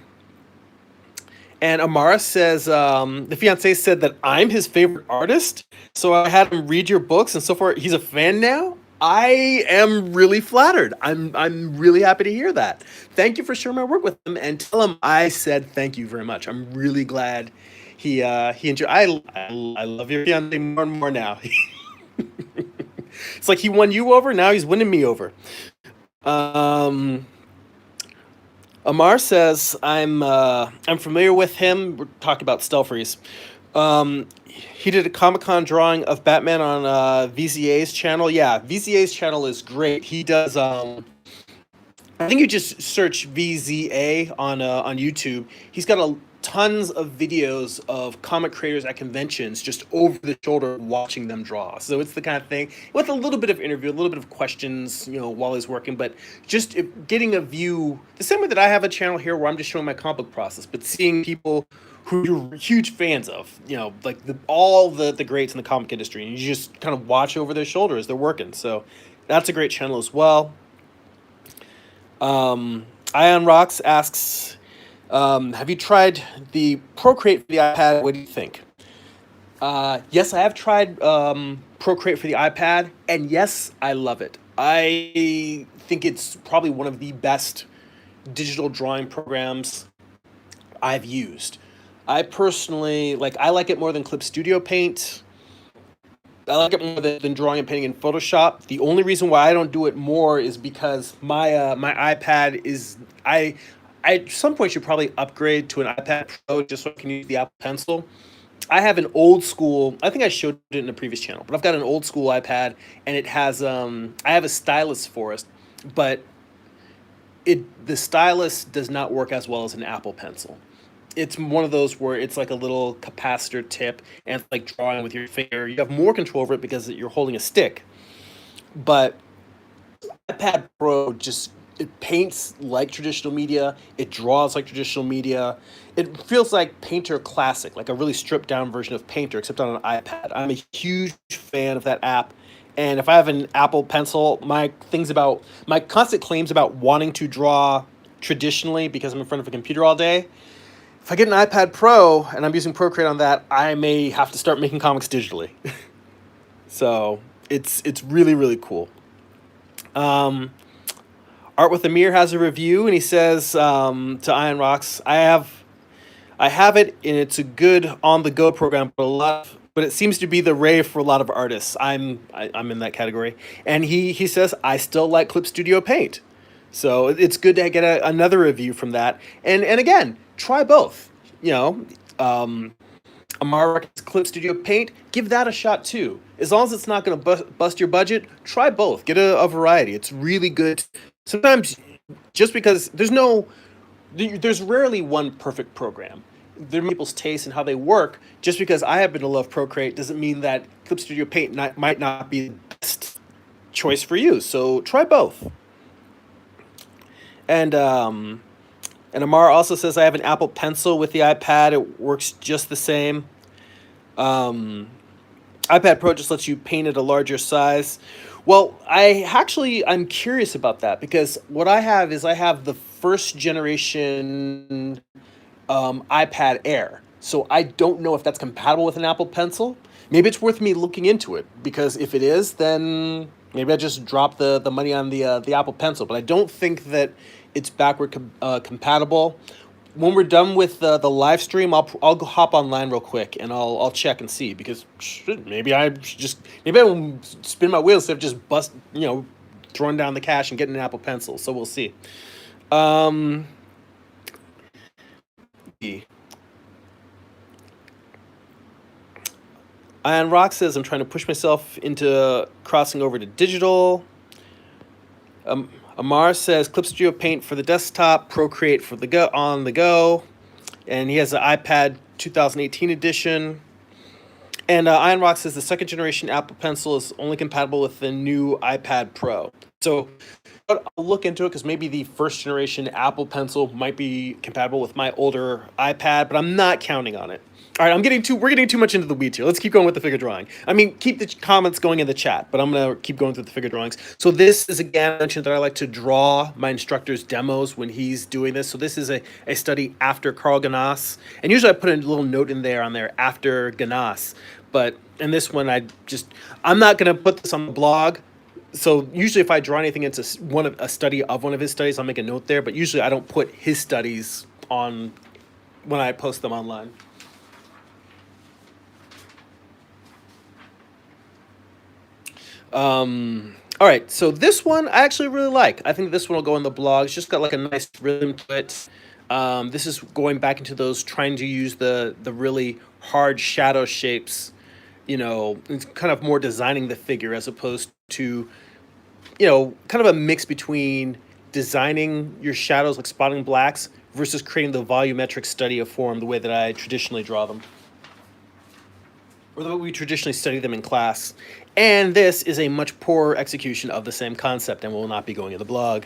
and Amara says the fiance said that I'm his favorite artist, so I had him read your books, and so far he's a fan now. I am really flattered. I'm really happy to hear that. Thank you for sharing my work with him, and tell him I said thank you very much. I'm really glad he enjoyed. I love your fiance more and more now. It's like he won you over. Now he's winning me over. Um, Amar says I'm familiar with him. We're talking about Stelfreeze. He did a Comic Con drawing of Batman on VZA's channel. Yeah, VZA's channel is great. He does. I think you just search VZA on YouTube. He's got tons of videos of comic creators at conventions just over the shoulder watching them draw. So it's the kind of thing with a little bit of interview, a little bit of questions, while he's working, but just getting a view the same way that I have a channel here where I'm just showing my comic book process, but seeing people who you're huge fans of, like all the greats in the comic industry, and you just kind of watch over their shoulder as they're working. So that's a great channel as well. Ion Rocks asks, have you tried the Procreate for the iPad? What do you think? Yes, I have tried Procreate for the iPad, and yes, I love it. I think it's probably one of the best digital drawing programs I've used. I personally I like it more than Clip Studio Paint. I like it more than drawing and painting in Photoshop. The only reason why I don't do it more is because my iPad is I at some point should probably upgrade to an iPad Pro just so I can use the Apple Pencil. I have an old school. I think I showed it in a previous channel, but I've got an old school iPad, and it has I have a stylus for it, but the stylus does not work as well as an Apple Pencil. It's one of those where it's like a little capacitor tip, and it's like drawing with your finger. You have more control over it because you're holding a stick, but iPad Pro just it paints like traditional media. It draws like traditional media. It feels like Painter Classic, like a really stripped down version of Painter, except on an iPad. I'm a huge fan of that app. And if I have an Apple Pencil, my constant claims about wanting to draw traditionally because I'm in front of a computer all day. If I get an iPad Pro and I'm using Procreate on that, I may have to start making comics digitally. So it's really really cool. Um, Art with Amir has a review, and he says to Iron Rocks, I have it, and it's a good on the go program, but it seems to be the rave for a lot of artists. I'm in that category, and he says I still like Clip Studio Paint, so it's good to get another review from that. And again, try both. Amara Clip Studio Paint, give that a shot too. As long as it's not going to bust your budget, try both. Get a variety. It's really good. Sometimes, just because there's rarely one perfect program. There are people's tastes and how they work. Just because I happen to love Procreate doesn't mean that Clip Studio Paint might not be the best choice for you. So try both. And Amar also says I have an Apple Pencil with the iPad. It works just the same. Um, iPad Pro just lets you paint at a larger size. Well, I'm curious about that because what I have the first generation iPad Air. So I don't know if that's compatible with an Apple Pencil. Maybe it's worth me looking into it because if it is, then maybe I just drop the money on the Apple Pencil. But I don't think that it's compatible. When we're done with the live stream, I'll go hop online real quick and I'll check and see because maybe I will spin my wheels instead of just throwing down the cash and getting an Apple Pencil. So we'll see. Um, Iron Rock says I'm trying to push myself into crossing over to digital. Amar says Clip Studio Paint for the desktop, Procreate for the on the go, and he has an iPad 2018 edition. And Iron Rock says the second generation Apple Pencil is only compatible with the new iPad Pro. So I'll look into it because maybe the first generation Apple Pencil might be compatible with my older iPad, but I'm not counting on it. All right, we're getting too much into the weeds here. Let's keep going with the figure drawing. I mean, keep the comments going in the chat, but I'm gonna keep going through the figure drawings. So this is, again, I mentioned that I like to draw my instructor's demos when he's doing this. So this is a study after Carl Ganas, and usually I put a little note in there on there after Ganas, but in this one I'm not gonna put this on the blog. So usually if I draw anything into a study of one of his studies, I'll make a note there, but usually I don't put his studies on when I post them online. All right, so this one I actually really like. I think this one will go on the blog. It's just got like a nice rhythm to it. This is going back into those trying to use the really hard shadow shapes. It's kind of more designing the figure as opposed to, kind of a mix between designing your shadows like spotting blacks versus creating the volumetric study of form the way that I traditionally draw them, or the way we traditionally study them in class. And this is a much poorer execution of the same concept and will not be going in the blog.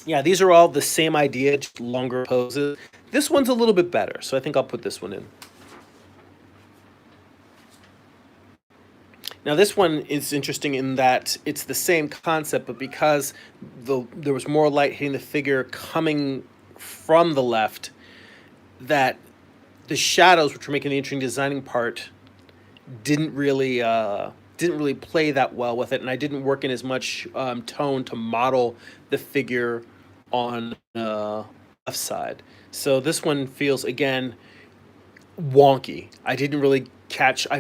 Yeah, these are all the same idea, just longer poses. This one's a little bit better, so I think I'll put this one in. Now this one is interesting in that it's the same concept, but because there was more light hitting the figure coming from the left, that the shadows, which were making the interesting designing part, didn't really play that well with it, and I didn't work in as much tone to model the figure on the left side. So this one feels, again, wonky. I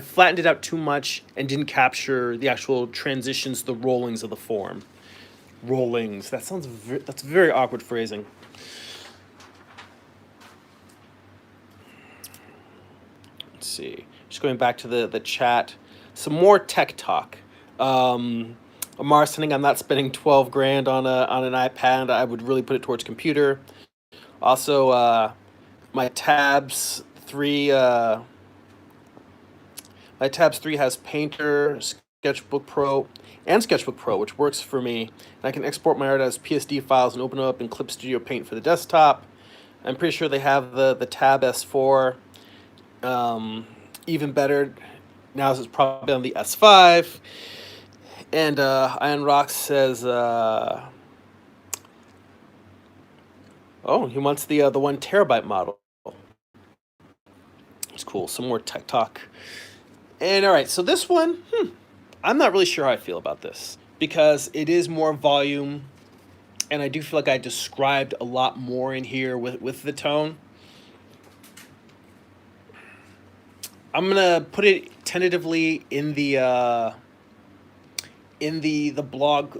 flattened it out too much and didn't capture the actual transitions, the rollings of the form. Rollings. That's very awkward phrasing. Let's see. Just going back to the chat. Some more tech talk. Amar saying I'm not spending 12 grand on an iPad. I would really put it towards computer. Also, my Tabs 3 has Painter, Sketchbook Pro, and Sketchbook Pro, which works for me. And I can export my art as PSD files and open it up in Clip Studio Paint for the desktop. I'm pretty sure they have the Tab S4. Even better, now this is probably on the S5. And Iron Rock says, oh, he wants the 1 terabyte model. It's cool. Some more tech talk. And all right, so this one, I'm not really sure how I feel about this because it is more volume, and I do feel like I described a lot more in here with the tone. I'm gonna put it tentatively in the blog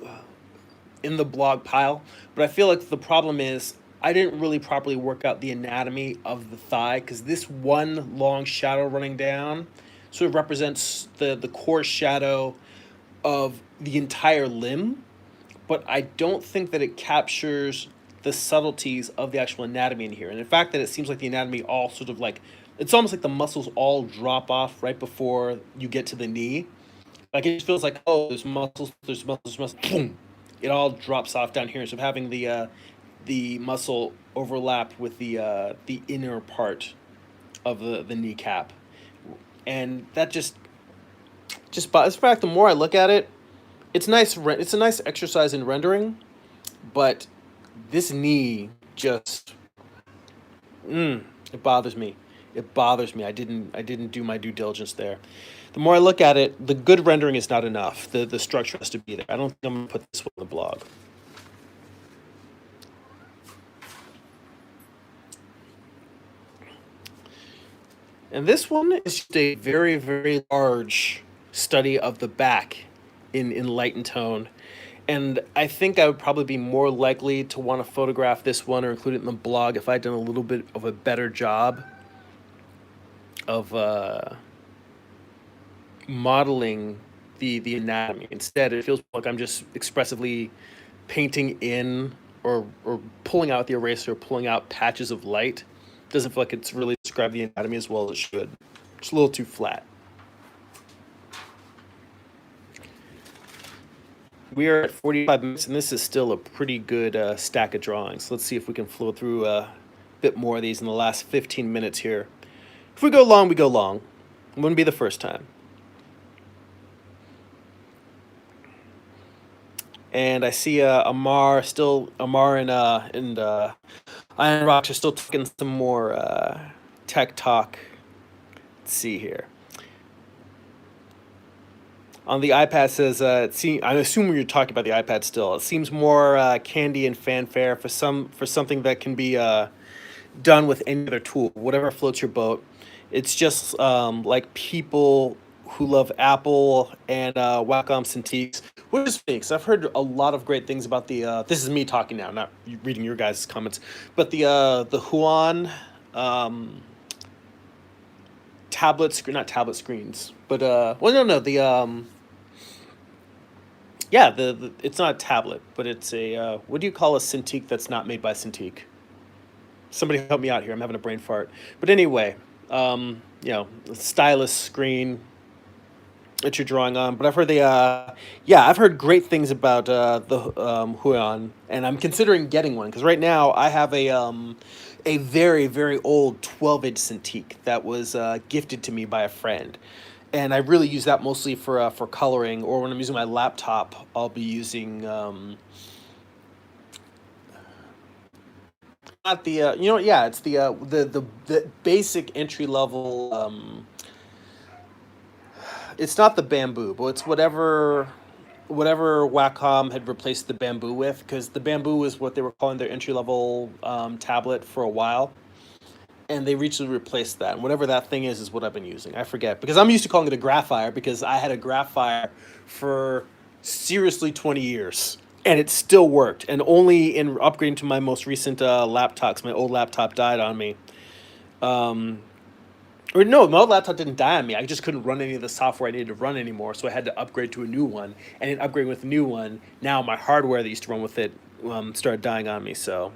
pile, but I feel like the problem is I didn't really properly work out the anatomy of the thigh, because this one long shadow running down sort of represents the core shadow of the entire limb, but I don't think that it captures the subtleties of the actual anatomy in here. And in fact, that it seems like the anatomy all sort of like, it's almost like the muscles all drop off right before you get to the knee. Like it just feels like, oh, there's muscles, boom, it all drops off down here. So having the muscle overlap with the inner part of the kneecap, and that just in fact, the more I look at it, it's nice. It's a nice exercise in rendering, but this knee just it bothers me. It bothers me. I didn't do my due diligence there. The more I look at it, the good rendering is not enough. The structure has to be there. I don't think I'm gonna put this one on the blog. And this one is just a very, very large study of the back in light and tone. And I think I would probably be more likely to want to photograph this one or include it in the blog if I'd done a little bit of a better job of modeling the anatomy. Instead, it feels like I'm just expressively painting in or pulling out the eraser, pulling out patches of light. Doesn't feel like it's really described the anatomy as well as it should. It's a little too flat. We are at 45 minutes, and this is still a pretty good stack of drawings. Let's see if we can flow through a bit more of these in the last 15 minutes here. If we go long, we go long. It wouldn't be the first time. And I see Amar and Iron Rocks are still talking some more tech talk. Let's see here. On the iPad says, I assume you're talking about the iPad still. It seems more candy and fanfare for something that can be done with any other tool, whatever floats your boat. It's just like people who love Apple and Wacom Cintiqs, which is fake. So I've heard a lot of great things about the. This is me talking now, not reading your guys' comments, but the Huan not tablet screens, but well, no, the it's not a tablet, but it's a what do you call a Cintiq that's not made by Cintiq? Somebody help me out here. I'm having a brain fart. But anyway, a stylus screen that you're drawing on. But I've heard I've heard great things about the Huion, and I'm considering getting one because right now I have a very very old 12-inch Cintiq that was gifted to me by a friend, and I really use that mostly for coloring, or when I'm using my laptop, I'll be using not the it's the basic entry level. It's not the bamboo, but it's whatever Wacom had replaced the bamboo with, because the bamboo is what they were calling their entry level tablet for a while, and they recently replaced that. And whatever that thing is what I've been using. I forget because I'm used to calling it a Graphier because I had a Graphier for seriously 20 years. And it still worked. And only in upgrading to my most recent laptops, my old laptop died on me. Or no, my old laptop didn't die on me. I just couldn't run any of the software I needed to run anymore, so I had to upgrade to a new one. And in upgrading with a new one, now my hardware that used to run with it started dying on me. So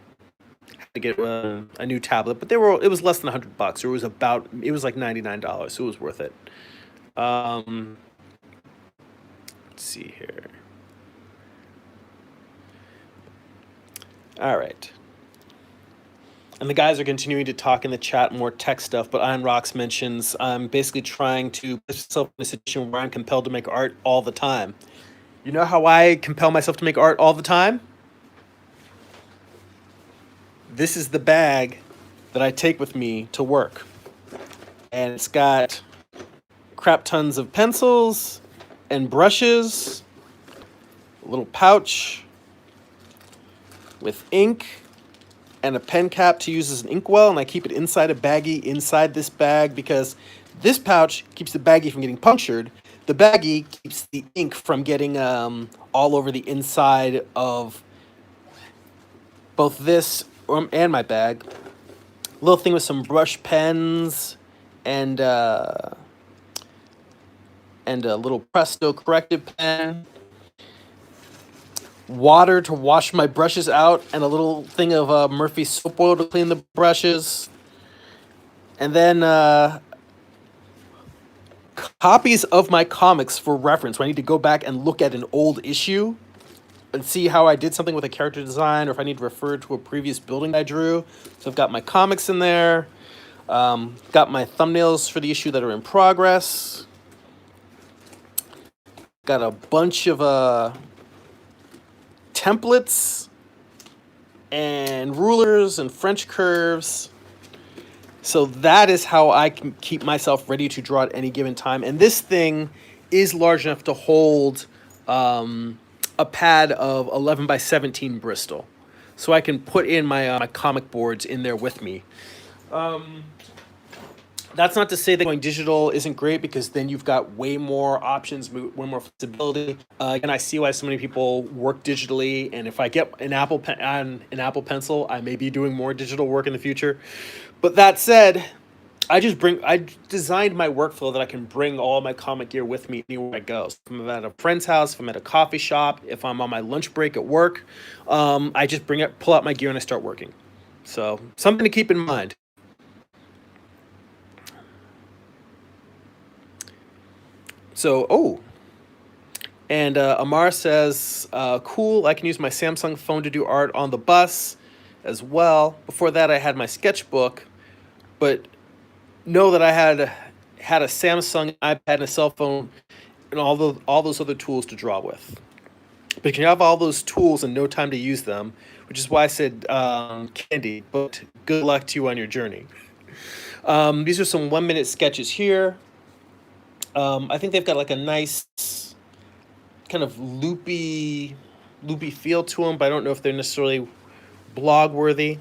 I had to get a new tablet. But it was less than $100. It was like $99, so it was worth it. Let's see here. All right. And the guys are continuing to talk in the chat more tech stuff, but Iron Rocks mentions I'm basically trying to put myself in a situation where I'm compelled to make art all the time. You know how I compel myself to make art all the time? This is the bag that I take with me to work. And it's got crap tons of pencils and brushes, a little pouch with ink, and a pen cap to use as an inkwell, and I keep it inside a baggie inside this bag because this pouch keeps the baggie from getting punctured. The baggie keeps the ink from getting all over the inside of both this and my bag. Little thing with some brush pens and a little Presto corrective pen. Water to wash my brushes out, and a little thing of Murphy soap oil to clean the brushes. And then copies of my comics for reference. When I need to go back and look at an old issue and see how I did something with a character design, or if I need to refer to a previous building I drew. So I've got my comics in there. Got my thumbnails for the issue that are in progress. Got a bunch of templates and rulers and French curves. So that is how I can keep myself ready to draw at any given time. And this thing is large enough to hold a pad of 11 by 17 Bristol. So I can put in my comic boards in there with me. That's not to say that going digital isn't great, because then you've got way more options, way more flexibility. And I see why so many people work digitally. And if I get an Apple Pencil, I may be doing more digital work in the future. But that said, I designed my workflow that I can bring all my comic gear with me anywhere I go. So if I'm at a friend's house, if I'm at a coffee shop, if I'm on my lunch break at work, I just pull out my gear and I start working. So something to keep in mind. So, And Amar says, cool, I can use my Samsung phone to do art on the bus as well. Before that, I had my sketchbook, but know that I had a Samsung iPad and a cell phone and all those other tools to draw with. But you have all those tools and no time to use them, which is why I said candy. But good luck to you on your journey. These are some 1 minute sketches here. I think they've got like a nice kind of loopy feel to them, but I don't know if they're necessarily blog worthy.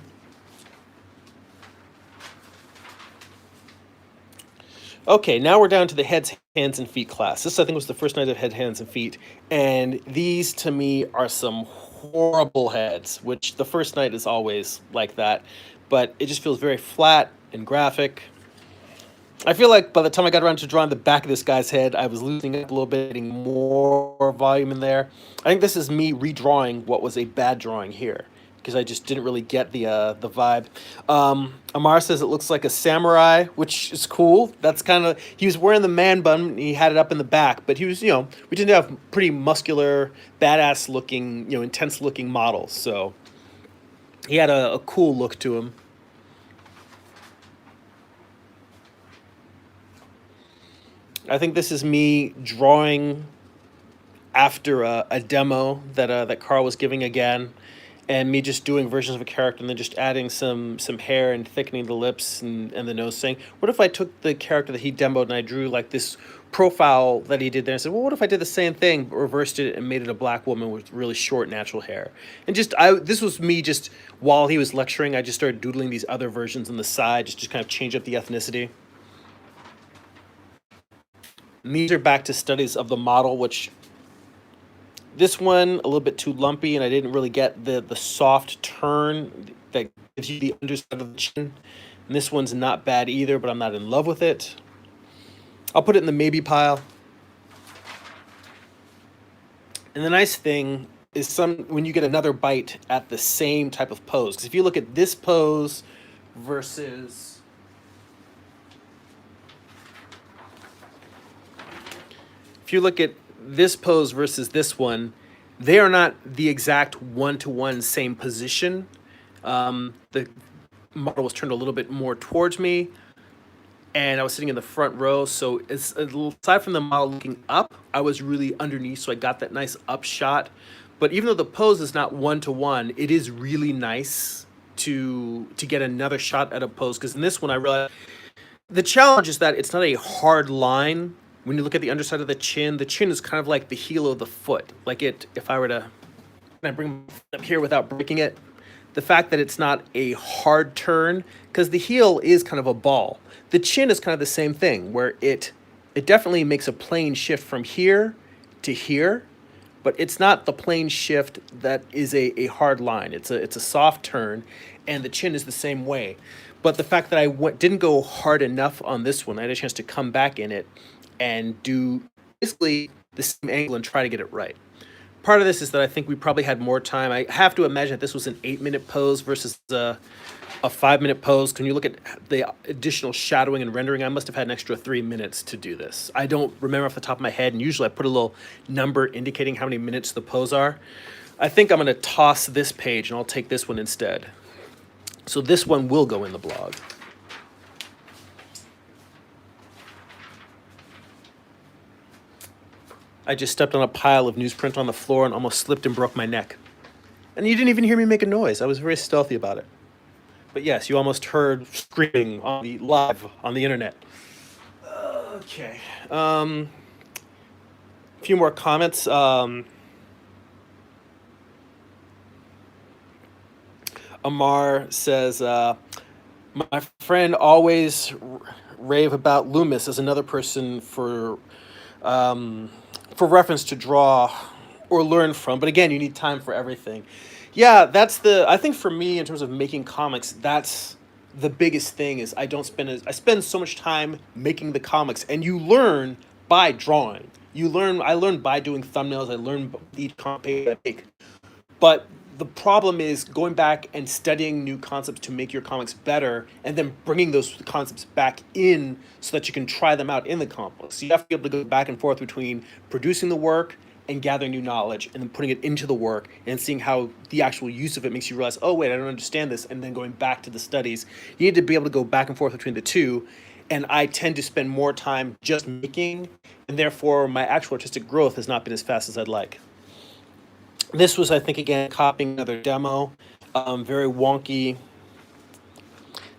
Okay, now we're down to the heads, hands, and feet class. This, I think, was the first night of head, hands, and feet. And these, to me, are some horrible heads, which the first night is always like that. But it just feels very flat and graphic. I feel like by the time I got around to drawing the back of this guy's head, I was losing up a little bit, getting more volume in there. I think this is me redrawing what was a bad drawing here, because I just didn't really get the vibe. Amar says it looks like a samurai, which is cool. That's kind of, he was wearing the man bun, and he had it up in the back, but he was, we tend to have pretty muscular, badass looking, intense looking models, so he had a cool look to him. I think this is me drawing after a demo that Carl was giving again, and me just doing versions of a character and then just adding some hair and thickening the lips and the nose, saying, what if I took the character that he demoed and I drew like this profile that he did there and said, well, what if I did the same thing, but reversed it and made it a black woman with really short natural hair? And this was me just, while he was lecturing, I just started doodling these other versions on the side, just to kind of change up the ethnicity. And these are back to studies of the model, which this one a little bit too lumpy, and I didn't really get the soft turn that gives you the underside of the chin. And this one's not bad either, but I'm not in love with it. I'll put it in the maybe pile. And the nice thing is when you get another bite at the same type of pose. Because if you look at this pose versus if you look at this pose versus this one, they are not the exact one-to-one same position. The model was turned a little bit more towards me, and I was sitting in the front row. So it's aside from the model looking up, I was really underneath, so I got that nice up shot. But even though the pose is not one-to-one, it is really nice to get another shot at a pose. Because in this one, I realized the challenge is that it's not a hard line. When you look at the underside of the chin is kind of like the heel of the foot. Like if I were to, can I bring it up here without breaking it? The fact that it's not a hard turn, because the heel is kind of a ball. The chin is kind of the same thing, where it definitely makes a plane shift from here to here, but it's not the plane shift that is a hard line. It's a soft turn, and the chin is the same way. But the fact that I didn't go hard enough on this one, I had a chance to come back in it and do basically the same angle and try to get it right. Part of this is that I think we probably had more time. I have to imagine that this was an 8-minute pose versus a 5-minute pose. Can you look at the additional shadowing and rendering? I must have had an extra 3 minutes to do this. I don't remember off the top of my head, and usually I put a little number indicating how many minutes the pose are. I think I'm gonna toss this page and I'll take this one instead. So this one will go in the blog. I just stepped on a pile of newsprint on the floor and almost slipped and broke my neck. And you didn't even hear me make a noise. I was very stealthy about it. But yes, you almost heard screaming live on the internet. Okay. A few more comments. Amar says, my friend always rave about Loomis as another person for reference to draw or learn from. But again, you need time for everything. Yeah, I think for me, in terms of making comics, that's the biggest thing is I spend so much time making the comics, and you learn by drawing. I learn by doing thumbnails, I learn each comic page I make. But the problem is going back and studying new concepts to make your comics better, and then bringing those concepts back in so that you can try them out in the comics. So you have to be able to go back and forth between producing the work and gathering new knowledge and then putting it into the work and seeing how the actual use of it makes you realize, oh, wait, I don't understand this. And then going back to the studies, you need to be able to go back and forth between the two. And I tend to spend more time just making, and therefore my actual artistic growth has not been as fast as I'd like. This was, I think, again, copying another demo, very wonky.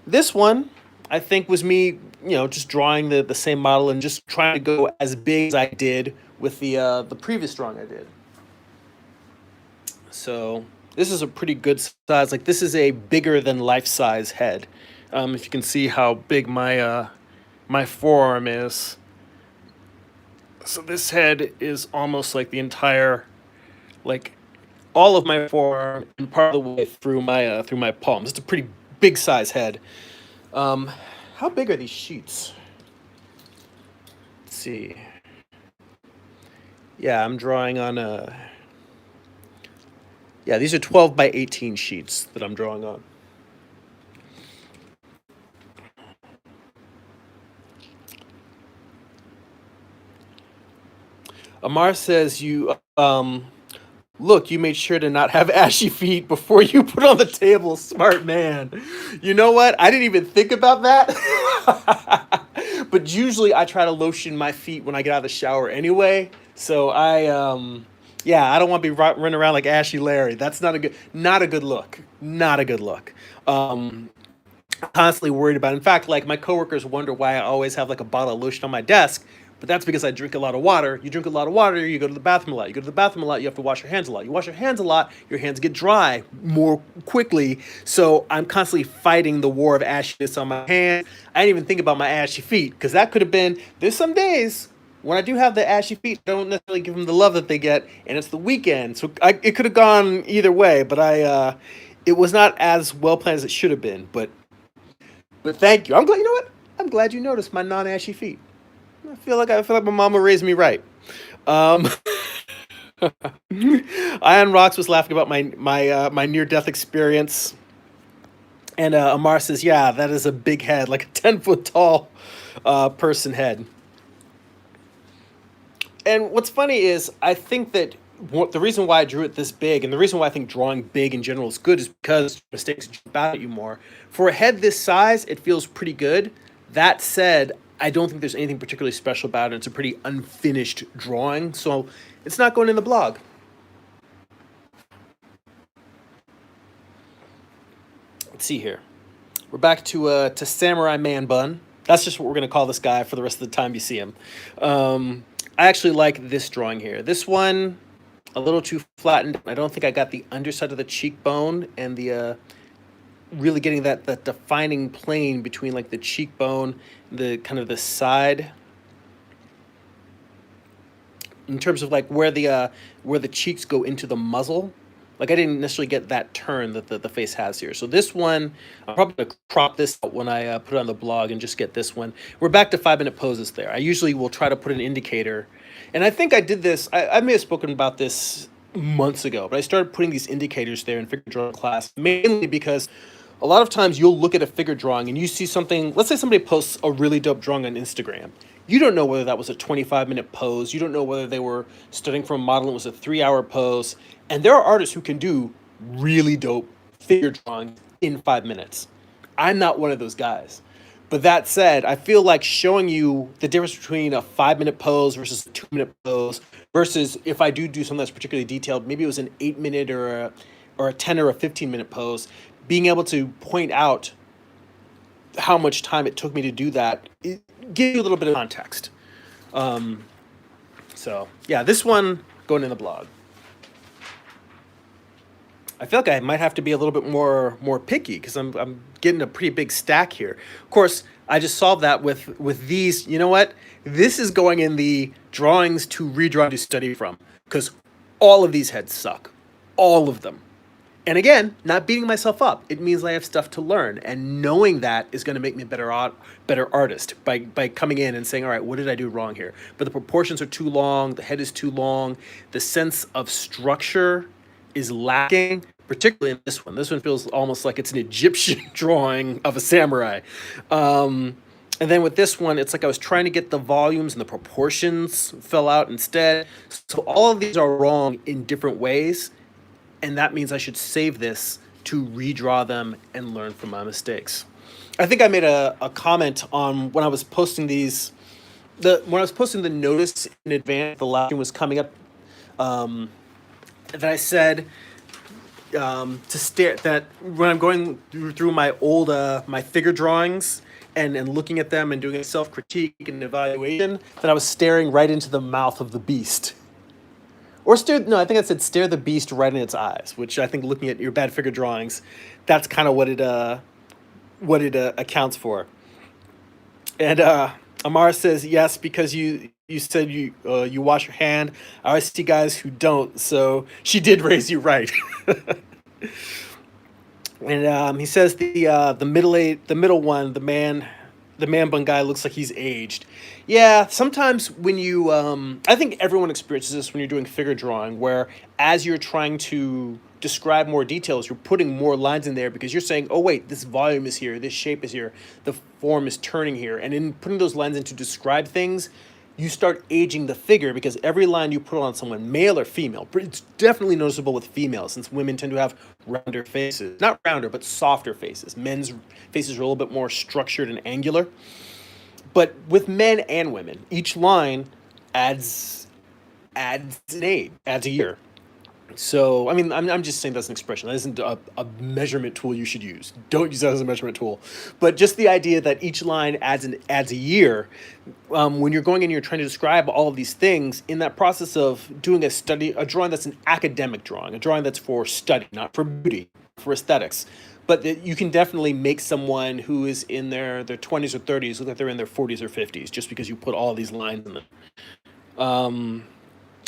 This one, I think, was me, just drawing the same model and just trying to go as big as I did with the previous drawing I did. So this is a pretty good size. Like, this is a bigger than life size head. If you can see how big my forearm is. So this head is almost like the entire, like, all of my forearm and part of the way through my palms. It's a pretty big size head. How big are these sheets? Let's see. Yeah, I'm drawing on yeah, these are 12 by 18 sheets that I'm drawing on. Amar says look, you made sure to not have ashy feet before you put on the table. Smart man. You know what? I didn't even think about that. But usually I try to lotion my feet when I get out of the shower anyway. So yeah, I don't want to be running around like Ashy Larry. That's not a good look. Not a good look. Constantly worried about it. In fact, like, my coworkers wonder why I always have like a bottle of lotion on my desk. But that's because I drink a lot of water. You drink a lot of water, you go to the bathroom a lot. You go to the bathroom a lot, you have to wash your hands a lot. You wash your hands a lot, your hands get dry more quickly. So I'm constantly fighting the war of ashiness on my hands. I didn't even think about my ashy feet, because that could have been, there's some days when I do have the ashy feet, I don't necessarily give them the love that they get, and it's the weekend. So it could have gone either way, but it was not as well planned as it should have been. But thank you. I'm glad. You know what? I'm glad you noticed my non-ashy feet. I feel like my mama raised me right. Um, Iron Rocks was laughing about my near death experience, and Amar says, "Yeah, that is a big head, like a 10 foot tall person head." And what's funny is, I think that the reason why I drew it this big, and the reason why I think drawing big in general is good, is because mistakes jump out at you more. For a head this size, it feels pretty good. That said, I don't think there's anything particularly special about it. It's a pretty unfinished drawing, so it's not going in the blog. Let's see here. We're back to Samurai Man Bun. That's just what we're going to call this guy for the rest of the time you see him. I actually like this drawing here. This one, a little too flattened. I don't think I got the underside of the cheekbone and the really getting that defining plane between, like, the cheekbone, the kind of the side, in terms of like where the cheeks go into the muzzle. Like, I didn't necessarily get that turn that the face has here. So this one, I'm probably going to crop this out when I put it on the blog and just get this one. We're back to 5-minute poses there. I usually will try to put an indicator. And I think I did this, I may have spoken about this months ago, but I started putting these indicators there in figure drawing class, mainly because a lot of times you'll look at a figure drawing and you see something, let's say somebody posts a really dope drawing on Instagram. You don't know whether that was a 25-minute pose. You don't know whether they were studying for a model and it was a 3-hour pose. And there are artists who can do really dope figure drawings in 5 minutes. I'm not one of those guys. But that said, I feel like showing you the difference between a 5-minute pose versus a 2-minute pose, versus if I do something that's particularly detailed, maybe it was an 8-minute or a 10 or a 15-minute pose, being able to point out how much time it took me to do that, it gives you a little bit of context. So yeah, this one going in the blog. I feel like I might have to be a little bit more picky, because I'm getting a pretty big stack here. Of course, I just solved that with these. You know what? This is going in the drawings to redraw to study from, because all of these heads suck. All of them. And again, not beating myself up. It means I have stuff to learn, and knowing that is going to make me a better artist by coming in and saying, all right, what did I do wrong here? But the proportions are too long, the head is too long, the sense of structure is lacking, particularly in this one. This one feels almost like it's an Egyptian drawing of a samurai. And And then with this one, it's like I was trying to get the volumes and the proportions fell out instead. So all of these are wrong in different ways, and that means I should save this to redraw them and learn from my mistakes. I think I made a comment on when I was posting these, when I was posting the notice in advance, the last one was coming up, that I said to stare that when I'm going through my old my figure drawings and looking at them and doing a self critique and evaluation, that I was staring right into the mouth of the beast. Or stare, no, I think I said stare the beast right in its eyes, which I think looking at your bad figure drawings, that's kind of what it accounts for. And Amara says yes because you said you wash your hand. I always see guys who don't, so she did raise you right. And he says the middle one, the man bun guy looks like he's aged. Yeah, sometimes when you I think everyone experiences this when you're doing figure drawing, where as you're trying to describe more details, you're putting more lines in there because you're saying, oh wait, this volume is here, this shape is here, the form is turning here, and in putting those lines in to describe things, you start aging the figure because every line you put on someone, male or female, it's definitely noticeable with females since women tend to have rounder faces. Not rounder, but softer faces. Men's faces are a little bit more structured and angular. But with men and women, each line adds an age, adds a year. So, I mean, I'm just saying that's an expression. That isn't a measurement tool you should use. Don't use that as a measurement tool. But just the idea that each line adds a year, when you're going in and you're trying to describe all of these things, in that process of doing a drawing that's an academic drawing, a drawing that's for study, not for beauty, for aesthetics. But that you can definitely make someone who is in their 20s or 30s look like they're in their 40s or 50s just because you put all these lines in them.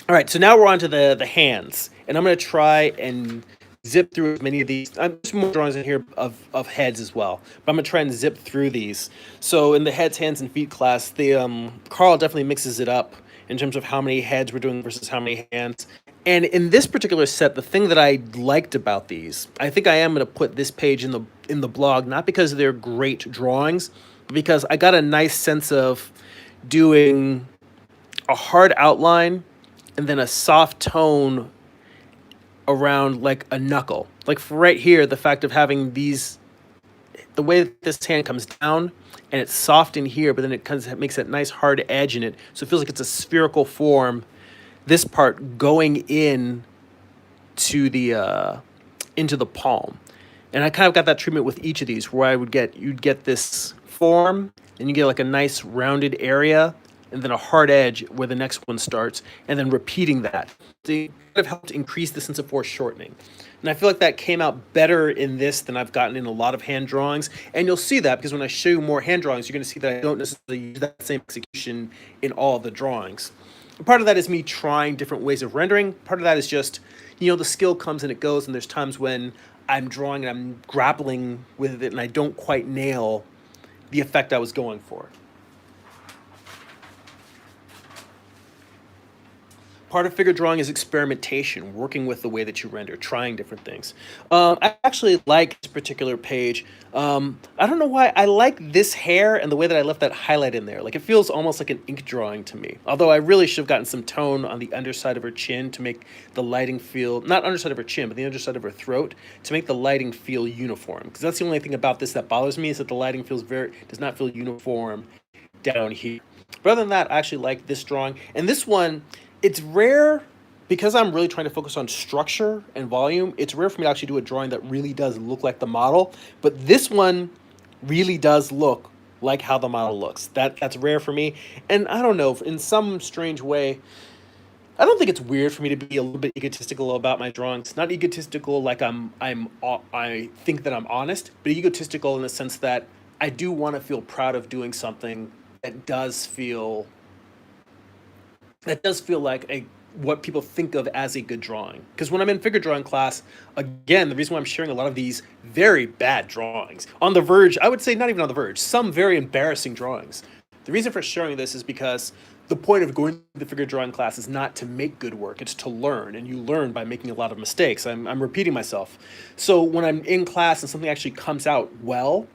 All right, so now we're on to the hands, and I'm going to try and zip through as many of these. There's more drawings in here of heads as well, but I'm going to try and zip through these. So in the heads, hands, and feet class, Carl definitely mixes it up in terms of how many heads we're doing versus how many hands. And in this particular set, the thing that I liked about these, I think I am going to put this page in the blog, not because they're great drawings, but because I got a nice sense of doing a hard outline and then a soft tone around like a knuckle. Like for right here, the fact of having these, the way that this hand comes down and it's soft in here, but then it makes that nice hard edge in it. So it feels like it's a spherical form. This part going in to into the palm. And I kind of got that treatment with each of these where you'd get this form and you get like a nice rounded area and then a hard edge where the next one starts, and then repeating that. They kind of helped increase the sense of foreshortening. And I feel like that came out better in this than I've gotten in a lot of hand drawings. And you'll see that because when I show you more hand drawings, you're going to see that I don't necessarily use that same execution in all of the drawings. Part of that is me trying different ways of rendering. Part of that is just, the skill comes and it goes, and there's times when I'm drawing and I'm grappling with it and I don't quite nail the effect I was going for. Part of figure drawing is experimentation, working with the way that you render, trying different things. I actually like this particular page. I don't know why. I like this hair and the way that I left that highlight in there. Like, it feels almost like an ink drawing to me. Although I really should have gotten some tone on the underside of her chin to make the lighting feel, not underside of her chin, but the underside of her throat, to make the lighting feel uniform. Because that's the only thing about this that bothers me, is that the lighting does not feel uniform down here. But other than that, I actually like this drawing. And this one, it's rare, because I'm really trying to focus on structure and volume, it's rare for me to actually do a drawing that really does look like the model. But this one really does look like how the model looks. That's rare for me. And I don't know, in some strange way, I don't think it's weird for me to be a little bit egotistical about my drawings. Not egotistical like I think that I'm honest, but egotistical in the sense that I do want to feel proud of doing something that does feel like what people think of as a good drawing. Because when I'm in figure drawing class, again, the reason why I'm sharing a lot of these very bad drawings, on the verge, I would say not even on the verge, some very embarrassing drawings. The reason for sharing this is because the point of going to the figure drawing class is not to make good work, it's to learn, and you learn by making a lot of mistakes. I'm repeating myself. So when I'm in class and something actually comes out well,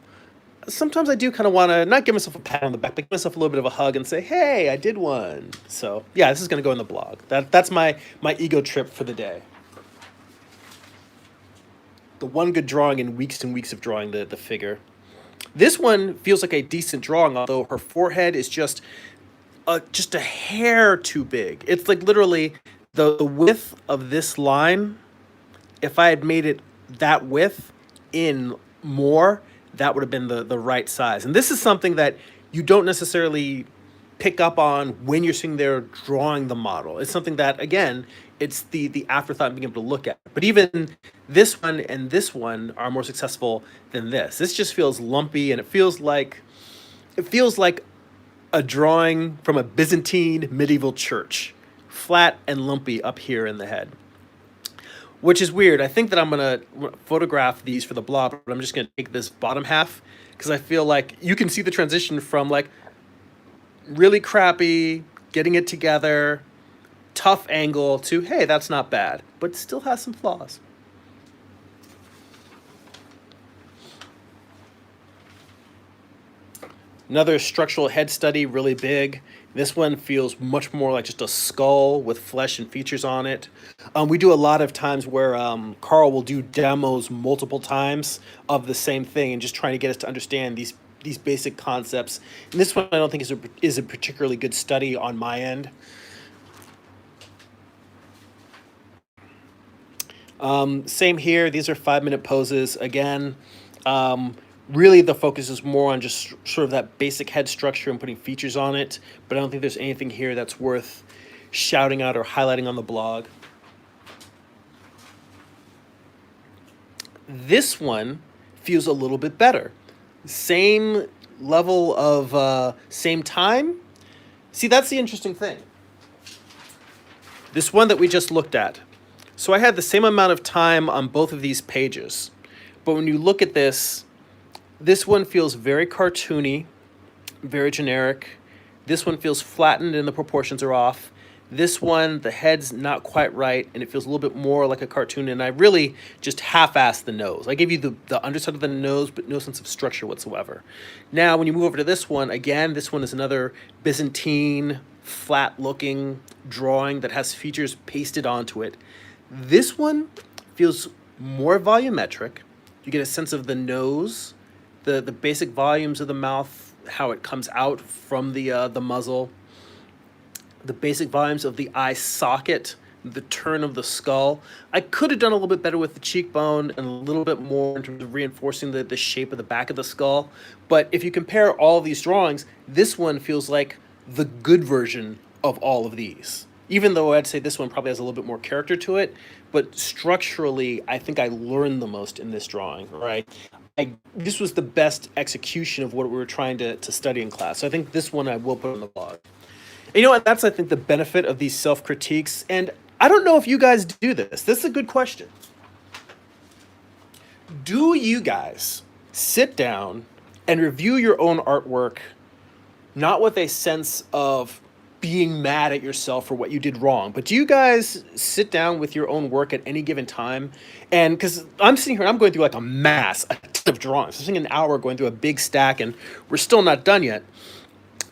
sometimes I do kind of want to not give myself a pat on the back, but give myself a little bit of a hug and say, "Hey, I did one." So yeah, this is going to go in the blog. That's my ego trip for the day. The one good drawing in weeks and weeks of drawing the figure. This one feels like a decent drawing, although her forehead is just a hair too big. It's like literally the width of this line. If I had made it that width in more, that would have been the right size. And this is something that you don't necessarily pick up on when you're sitting there drawing the model. It's something that, again, it's the afterthought being able to look at. But even this one and this one are more successful than this. This just feels lumpy, and it feels like a drawing from a Byzantine medieval church, flat and lumpy up here in the head, which is weird. I think that I'm gonna photograph these for the blog, but I'm just gonna take this bottom half because I feel like you can see the transition from like really crappy, getting it together, tough angle to, hey, that's not bad, but still has some flaws. Another structural head study, really big. This one feels much more like just a skull with flesh and features on it. We do a lot of times where Carl will do demos multiple times of the same thing and just trying to get us to understand these basic concepts. And this one I don't think is a particularly good study on my end. Same here. These are 5-minute poses. Again, really the focus is more on just sort of that basic head structure and putting features on it. But I don't think there's anything here that's worth shouting out or highlighting on the blog. This one feels a little bit better. Same level of same time. See, that's the interesting thing. This one that we just looked at. So I had the same amount of time on both of these pages. But when you look at this one feels very cartoony, very generic. This one feels flattened and the proportions are off. This one, the head's not quite right, and it feels a little bit more like a cartoon, and I really just half-assed the nose. I gave you the underside of the nose, but no sense of structure whatsoever. Now, when you move over to this one, again, this one is another Byzantine, flat-looking drawing that has features pasted onto it. This one feels more volumetric. You get a sense of the nose, the basic volumes of the mouth, how it comes out from the muzzle, the basic volumes of the eye socket, the turn of the skull. I could have done a little bit better with the cheekbone and a little bit more in terms of reinforcing the shape of the back of the skull. But if you compare all of these drawings, this one feels like the good version of all of these. Even though I'd say this one probably has a little bit more character to it, but structurally, I think I learned the most in this drawing, right? This was the best execution of what we were trying to study in class. So I think this one I will put on the blog. And you know what? That's, I think, the benefit of these self-critiques. And I don't know if you guys do this. This is a good question. Do you guys sit down and review your own artwork, not with a sense of being mad at yourself for what you did wrong, but do you guys sit down with your own work at any given time? And because I'm sitting here, I'm going through like a ton of drawings. I'm spending an hour going through a big stack, and we're still not done yet.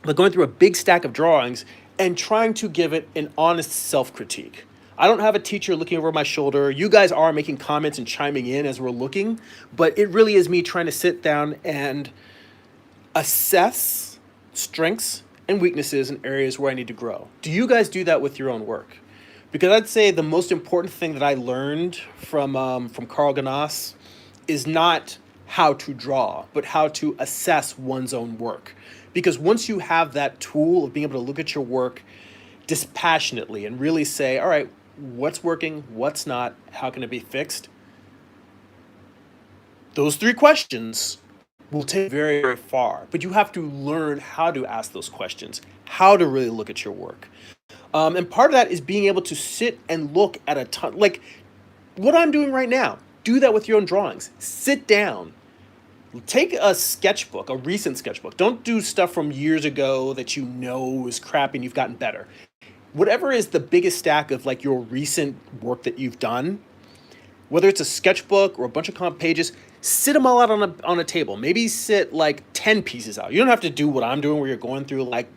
But going through a big stack of drawings and trying to give it an honest self-critique. I don't have a teacher looking over my shoulder. You guys are making comments and chiming in as we're looking, but it really is me trying to sit down and assess strengths and weaknesses in areas where I need to grow. Do you guys do that with your own work? Because I'd say the most important thing that I learned from Carl Ganas is not how to draw, but how to assess one's own work. Because once you have that tool of being able to look at your work dispassionately and really say, all right, what's working, what's not, how can it be fixed? Those 3 questions will take very, very far. But you have to learn how to ask those questions, how to really look at your work. And part of that is being able to sit and look at a ton, like what I'm doing right now. Do that with your own drawings. Sit down. Take a sketchbook, a recent sketchbook. Don't do stuff from years ago that you know is crappy and you've gotten better. Whatever is the biggest stack of like your recent work that you've done, whether it's a sketchbook or a bunch of comp pages, Sit them all out on a table. Maybe sit like 10 pieces out. You don't have to do what I'm doing where you're going through like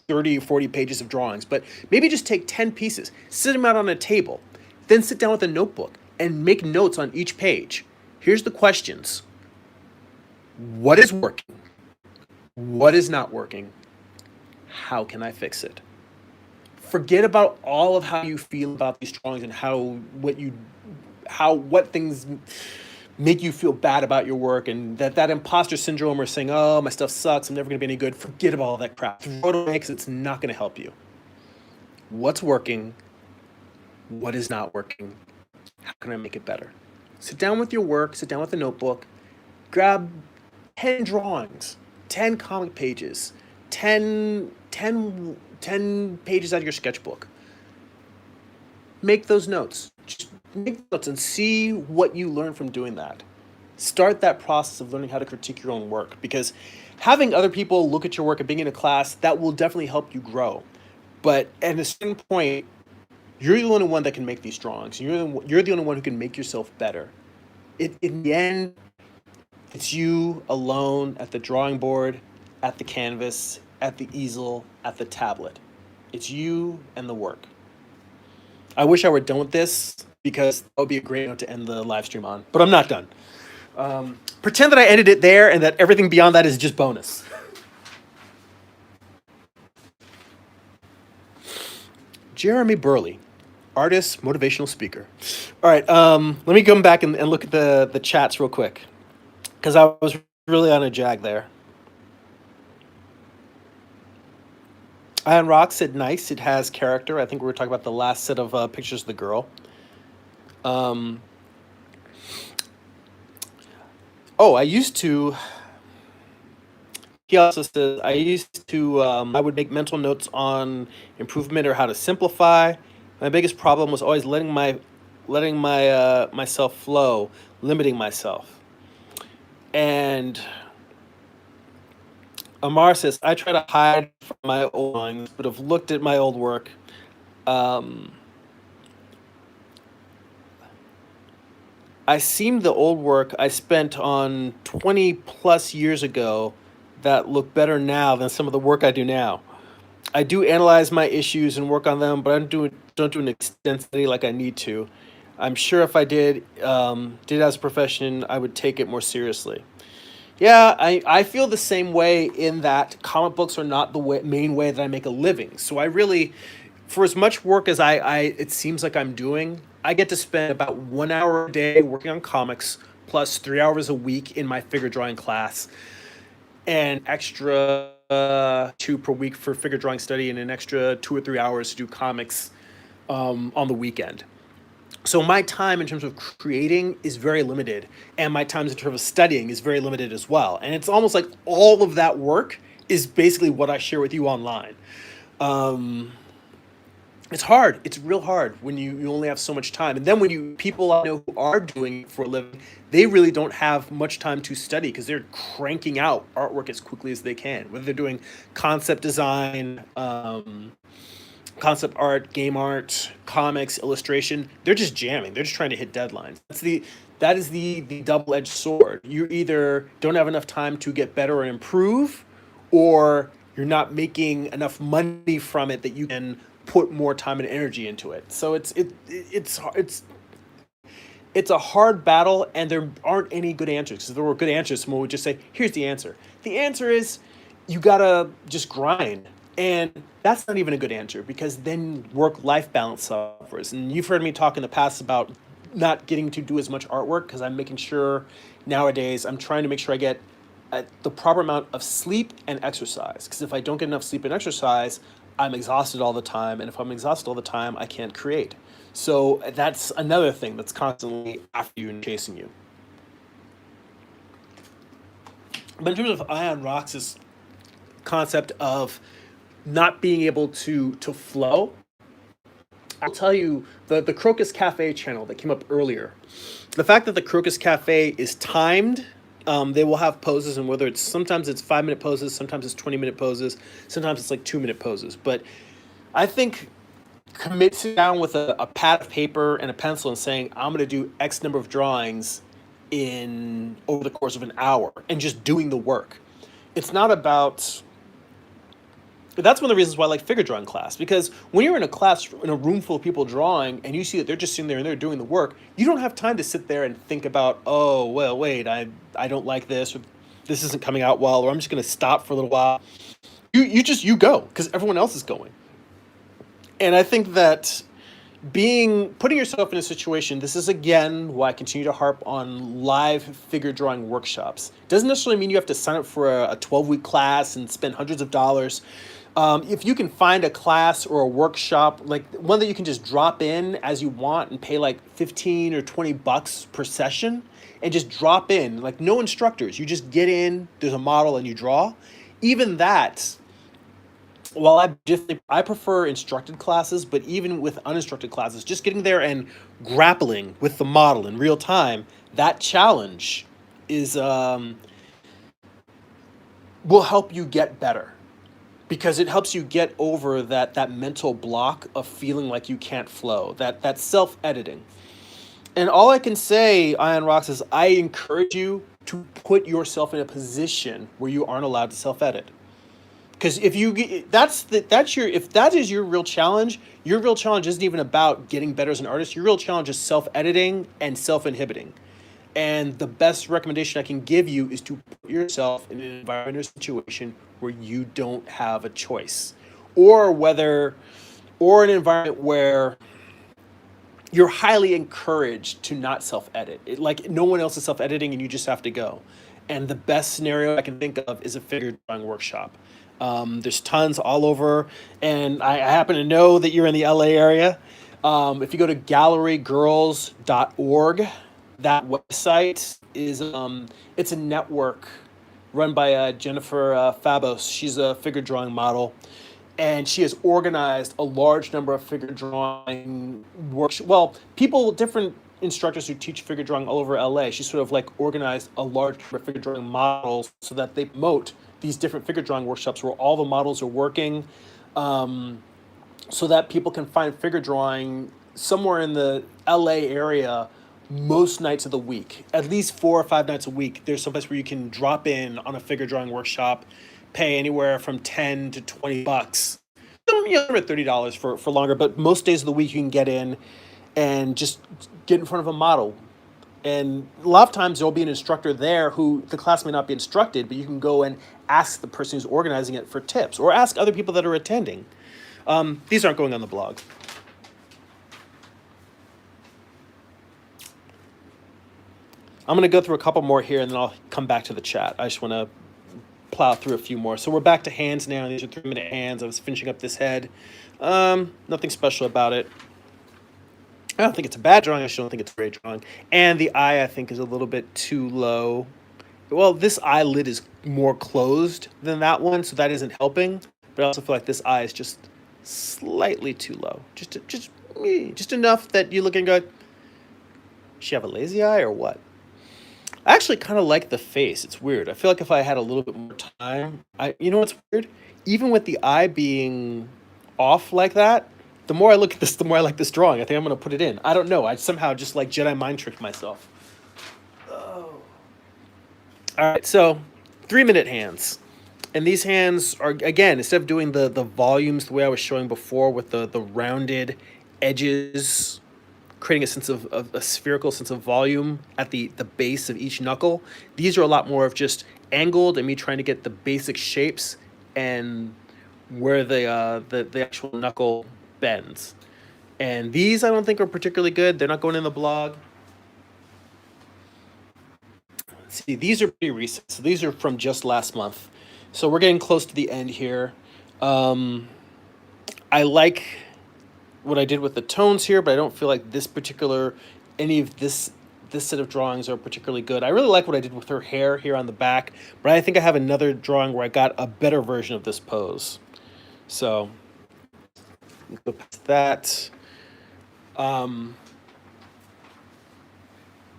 30 or 40 pages of drawings, but maybe just take 10 pieces, sit them out on a table, then sit down with a notebook and make notes on each page. Here's the questions. What is working? What is not working? How can I fix it? Forget about all of how you feel about these drawings and what things make you feel bad about your work, and that imposter syndrome, or saying, oh, my stuff sucks, I'm never going to be any good. Forget about all that crap. Throw it away, because it's not going to help you. What's working? What is not working? How can I make it better? Sit down with your work, sit down with a notebook, grab 10 drawings, 10 comic pages, 10 pages out of your sketchbook. Make those notes. Just make notes and see what you learn from doing that. Start that process of learning how to critique your own work, because having other people look at your work and being in a class, that will definitely help you grow. But at a certain point, you're the only one that can make these drawings. You're the only one who can make yourself better. In the end, it's you alone at the drawing board, at the canvas, at the easel, at the tablet. It's you and the work. I wish I were done with this, because that would be a great note to end the live stream on, but I'm not done. Pretend that I ended it there and that everything beyond that is just bonus. Jeremy Burley, artist, motivational speaker. All right, let me come back and look at the chats real quick, because I was really on a jag there. Ian Rock said, nice, it has character. I think we were talking about the last set of pictures of the girl. I used to... He also says, I would make mental notes on improvement or how to simplify. My biggest problem was always letting myself flow, limiting myself. And Amar says, I try to hide from my old drawings, but have looked at my old work. I seem the old work I spent on 20 plus years ago that look better now than some of the work I do now. I do analyze my issues and work on them, but I don't do an extensive study like I need to. I'm sure if I did it as a profession, I would take it more seriously. Yeah, I feel the same way, in that comic books are not the main way that I make a living. So I really, for as much work as it seems like I'm doing, I get to spend about 1 hour a day working on comics, plus 3 hours a week in my figure drawing class, and extra 2 per week for figure drawing study, and an extra 2 or 3 hours to do comics on the weekend. So my time in terms of creating is very limited, and my time in terms of studying is very limited as well. And it's almost like all of that work is basically what I share with you online. It's hard. It's real hard when you only have so much time. And then when people I know who are doing it for a living, they really don't have much time to study, because they're cranking out artwork as quickly as they can. Whether they're doing concept design, concept art, game art, comics, illustration, they're just jamming. They're just trying to hit deadlines. That is the double-edged sword. You either don't have enough time to get better and improve, or you're not making enough money from it that you can put more time and energy into it. So it's a hard battle, and there aren't any good answers. Because if there were good answers, someone would just say, here's the answer. The answer is you gotta just grind. And that's not even a good answer, because then work-life balance suffers. And you've heard me talk in the past about not getting to do as much artwork, because I'm making sure nowadays I'm trying to make sure I get the proper amount of sleep and exercise. Because if I don't get enough sleep and exercise, I'm exhausted all the time. And if I'm exhausted all the time, I can't create. So that's another thing that's constantly after you and chasing you. But in terms of Ion Rox's concept of not being able to flow, I'll tell you, the Crocus Cafe channel that came up earlier, the fact that the Crocus Cafe is timed, they will have poses, and whether sometimes it's 5-minute poses, sometimes it's 20-minute poses, sometimes it's like 2-minute poses. But I think sitting down with a pad of paper and a pencil and saying, I'm going to do X number of drawings, in over the course of an hour and just doing the work. It's not about That's one of the reasons why I like figure drawing class, because when you're in a class in a room full of people drawing and you see that they're just sitting there and they're doing the work, you don't have time to sit there and think about, oh well, wait, I don't like this, or this isn't coming out well, or I'm just going to stop for a little while. You go because everyone else is going. And I think that being putting yourself in a situation, this is again why I continue to harp on live figure drawing workshops. Doesn't necessarily mean you have to sign up for a 12-week class and spend hundreds of dollars. If you can find a class or a workshop, like one that you can just drop in as you want and pay like 15 or 20 bucks per session and just drop in, like no instructors, you just get in, there's a model and you draw. Even that, well, I prefer instructed classes, but even with uninstructed classes, just getting there and grappling with the model in real time, that challenge is will help you get better, because it helps you get over that mental block of feeling like you can't flow, that self editing. And all I can say, Ion Rocks, is I encourage you to put yourself in a position where you aren't allowed to self edit. Because if that is your real challenge isn't even about getting better as an artist. Your real challenge is self-editing and self-inhibiting. And the best recommendation I can give you is to put yourself in an environment or situation where you don't have a choice, or an environment where you're highly encouraged to not self-edit. Like no one else is self-editing and you just have to go. And the best scenario I can think of is a figure drawing workshop. There's tons all over, and I happen to know that you're in the LA area. If you go to gallerygirls.org, that website is it's a network run by Jennifer Fabos. She's a figure drawing model, and she has organized a large number of figure drawing workshops. Well, different instructors who teach figure drawing all over LA. She sort of like organized a large number of figure drawing models so that they promote these different figure drawing workshops where all the models are working, so that people can find figure drawing somewhere in the LA area most nights of the week, at least 4 or 5 nights a week. There's some place where you can drop in on a figure drawing workshop, pay anywhere from 10 to 20 bucks, $30 for longer, but most days of the week you can get in and just get in front of a model. And a lot of times there'll be an instructor there who the class may not be instructed, but you can go and ask the person who's organizing it for tips, or ask other people that are attending. These aren't going on the blog. I'm going to go through a couple more here, and then I'll come back to the chat. I just want to plow through a few more. So we're back to hands now. These are 3-minute hands. I was finishing up this head. Nothing special about it. I don't think it's a bad drawing. I just don't think it's a great drawing. And the eye, I think, is a little bit too low. Well, this eyelid is more closed than that one, so that isn't helping. But I also feel like this eye is just slightly too low. Just enough that you look and go, does she have a lazy eye or what? I actually kind of like the face. It's weird. I feel like if I had a little bit more time, you know what's weird? Even with the eye being off like that, the more I look at this, the more I like this drawing. I think I'm going to put it in. I don't know. I somehow just like Jedi mind tricked myself. Oh. All right, so 3-minute hands. And these hands are, again, instead of doing the volumes the way I was showing before with the rounded edges, creating a sense of a spherical sense of volume at the base of each knuckle, these are a lot more of just angled and me trying to get the basic shapes and where the actual knuckle bends. And these I don't think are particularly good. They're not going in the blog. Let's see, these are pretty recent. So these are from just last month. So we're getting close to the end here. I like what I did with the tones here, but I don't feel like any of this set of drawings are particularly good. I really like what I did with her hair here on the back, but I think I have another drawing where I got a better version of this pose. So go past that.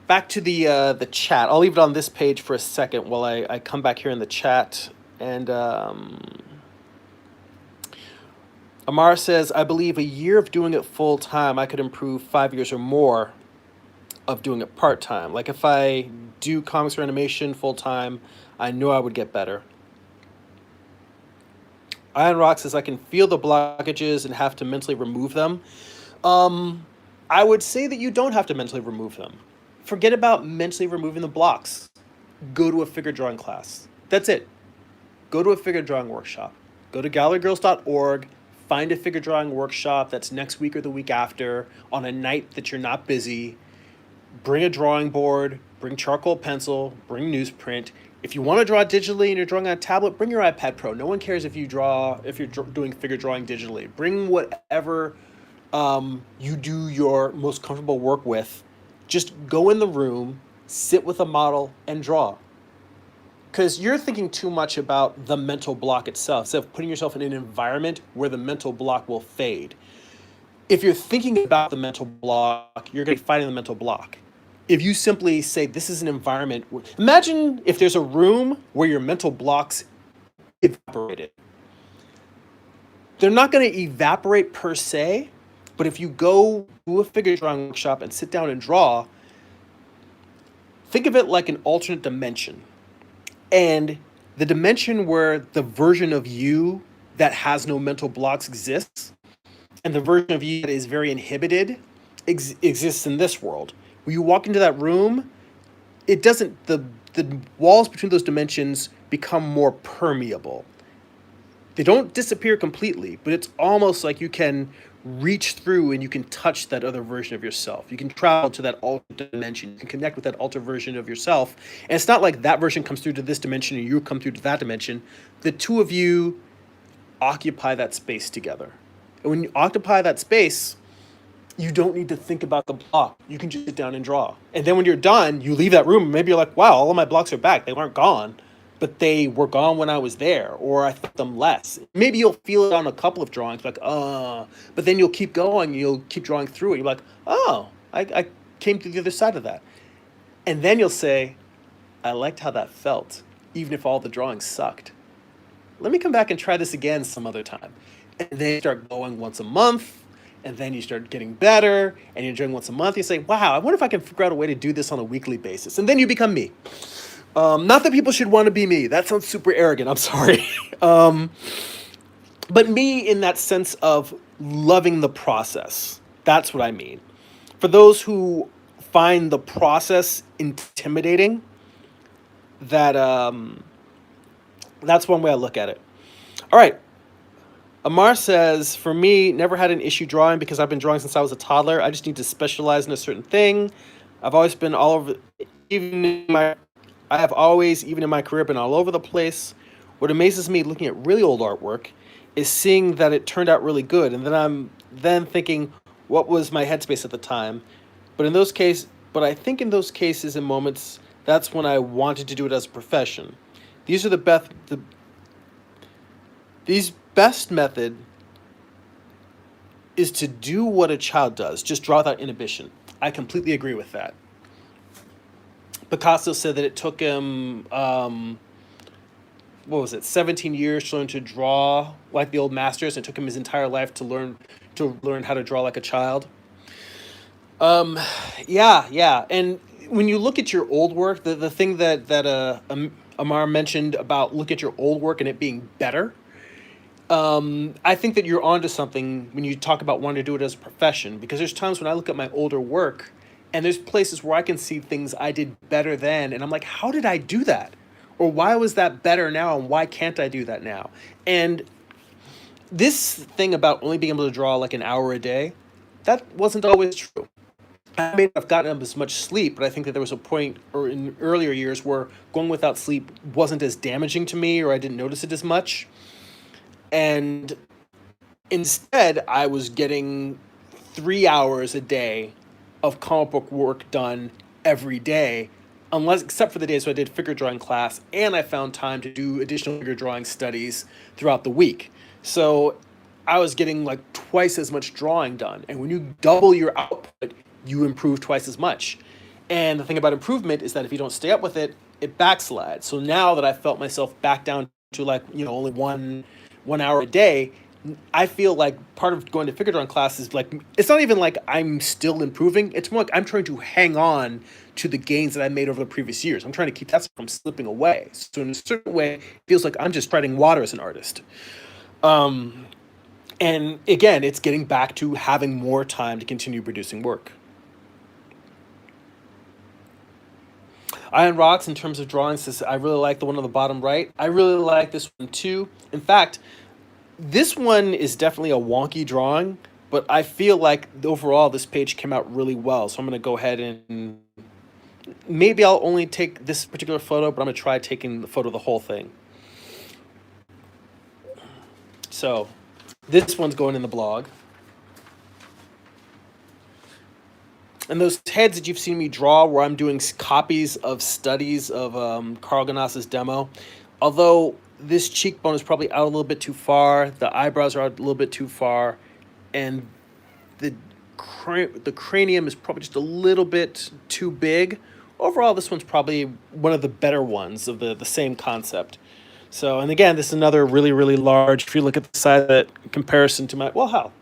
Back to the chat. I'll leave it on this page for a second while I come back here in the chat. And Amara says, I believe a year of doing it full time, I could improve 5 years or more. of doing it part time. Like if I do comics or animation full time, I know I would get better. Iron Rock says I can feel the blockages and have to mentally remove them. Um, I would say that you don't have to mentally remove them. Forget about mentally removing the blocks. Go to a figure drawing class. That's it. Go to a figure drawing workshop. Go to gallerygirls.org, find a figure drawing workshop that's next week or the week after on a night that you're not busy. Bring a drawing board, bring charcoal pencil, bring newsprint. If you want to draw digitally and you're drawing on a tablet, bring your iPad Pro. No one cares if you're doing figure drawing digitally. Bring whatever you do your most comfortable work with. Just go in the room, sit with a model, and draw. Because you're thinking too much about the mental block itself, instead of putting yourself in an environment where the mental block will fade. If you're thinking about the mental block, you're going to be fighting the mental block. If you simply say, this is an environment, imagine if there's a room where your mental blocks evaporated. They're not going to evaporate per se, but if you go to a figure drawing workshop and sit down and draw, think of it like an alternate dimension. And the dimension where the version of you that has no mental blocks exists, and the version of you that is very inhibited exists in this world. When you walk into that room, it doesn't, the walls between those dimensions become more permeable. They don't disappear completely, but it's almost like you can reach through and you can touch that other version of yourself. You can travel to that alternate dimension. You can connect with that alternate version of yourself. And it's not like that version comes through to this dimension and you come through to that dimension. The two of you occupy that space together. And when you occupy that space, you don't need to think about the block. You can just sit down and draw. And then when you're done, you leave that room and maybe you're like, wow, all of my blocks are back. They weren't gone, but they were gone when I was there, or I felt them less. Maybe you'll feel it on a couple of drawings, like, but then you'll keep going, you'll keep drawing through it. You're like, oh, I came to the other side of that. And then you'll say, I liked how that felt, even if all the drawings sucked. Let me come back and try this again some other time. And then you start going once a month, and then you start getting better, and you're doing once a month. You say, wow, I wonder if I can figure out a way to do this on a weekly basis. And then you become me. Not that people should want to be me. That sounds super arrogant. I'm sorry. But me in that sense of loving the process. That's what I mean. For those who find the process intimidating, that's one way I look at it. All right. Amar says, for me, never had an issue drawing because I've been drawing since I was a toddler. I just need to specialize in a certain thing. I've always been all over, even in my career, been all over the place. What amazes me looking at really old artwork is seeing that it turned out really good. And then I'm thinking, what was my headspace at the time? But I think in those cases and moments, that's when I wanted to do it as a profession. These best method is to do what a child does, just draw without inhibition. I completely agree with that. Picasso said that it took him, 17 years to learn to draw like the old masters. It took him his entire life to learn how to draw like a child. Yeah. And when you look at your old work, the thing that Amar mentioned about look at your old work and it being better, I think that you're onto something when you talk about wanting to do it as a profession, because there's times when I look at my older work and there's places where I can see things I did better then, and I'm like, how did I do that? Or why was that better now, and why can't I do that now? And this thing about only being able to draw like an hour a day, that wasn't always true. I may not have gotten up as much sleep, but I think that there was a point or in earlier years where going without sleep wasn't as damaging to me, or I didn't notice it as much. And instead, I was getting 3 hours a day of comic book work done every day, except for the days when I did figure drawing class, and I found time to do additional figure drawing studies throughout the week. So I was getting like twice as much drawing done. And when you double your output, you improve twice as much. And the thing about improvement is that if you don't stay up with it, it backslides. So now that I felt myself back down to only one hour a day, I feel like part of going to figure drawing class is like it's not even like I'm still improving. It's more like I'm trying to hang on to the gains that I made over the previous years. I'm trying to keep that from slipping away. So in a certain way, it feels like I'm just treading water as an artist. Um, and again, it's getting back to having more time to continue producing work. Iron Rocks, in terms of drawings, says I really like the one on the bottom right. I really like this one too. In fact, this one is definitely a wonky drawing, but I feel like overall this page came out really well. So I'm going to go ahead and maybe I'll only take this particular photo, but I'm going to try taking the photo of the whole thing. So this one's going in the blog. And those heads that you've seen me draw where I'm doing copies of studies of Carl Ganass's demo, although this cheekbone is probably out a little bit too far, the eyebrows are out a little bit too far, and the the cranium is probably just a little bit too big. Overall, this one's probably one of the better ones of the same concept. So, and again, this is another really, really large, if you look at the size of it in comparison to my, well, how?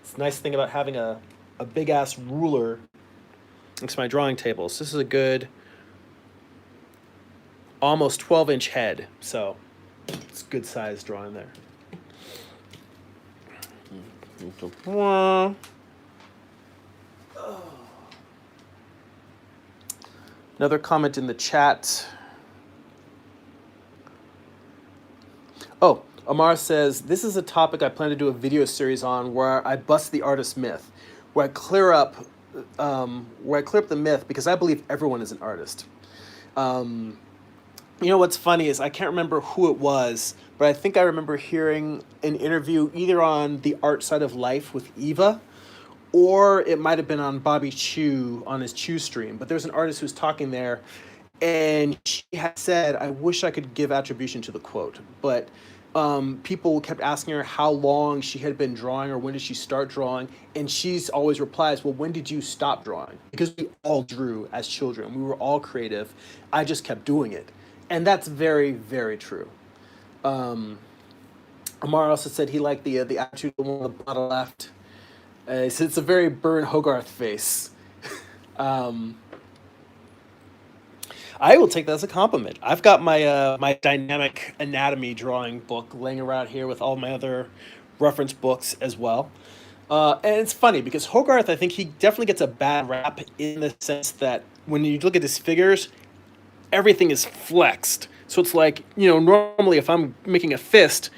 It's a nice thing about having a big ass ruler next to my drawing table. So this is a good almost 12-inch head. So it's a good size drawing there. Another comment in the chat. Oh, Amar says, this is a topic I plan to do a video series on where I bust the artist myth, where I clear up the myth because I believe everyone is an artist. You know what's funny is I can't remember who it was, but I think I remember hearing an interview either on the Art Side of Life with Eva, or it might have been on Bobby Chew on his Chew stream. But there was an artist who was talking there, and she had said, I wish I could give attribution to the quote, but people kept asking her how long she had been drawing or when did she start drawing, and she's always replies, well, when did you stop drawing? Because we all drew as children. We were all creative. I just kept doing it. And that's very, very true. Amar also said he liked the attitude of the one on the bottom left. He said it's a very Bern Hogarth face. I will take that as a compliment. I've got my my dynamic anatomy drawing book laying around here with all my other reference books as well. And it's funny because Hogarth, I think he definitely gets a bad rap in the sense that when you look at his figures, everything is flexed. So it's like, normally if I'm making a fist,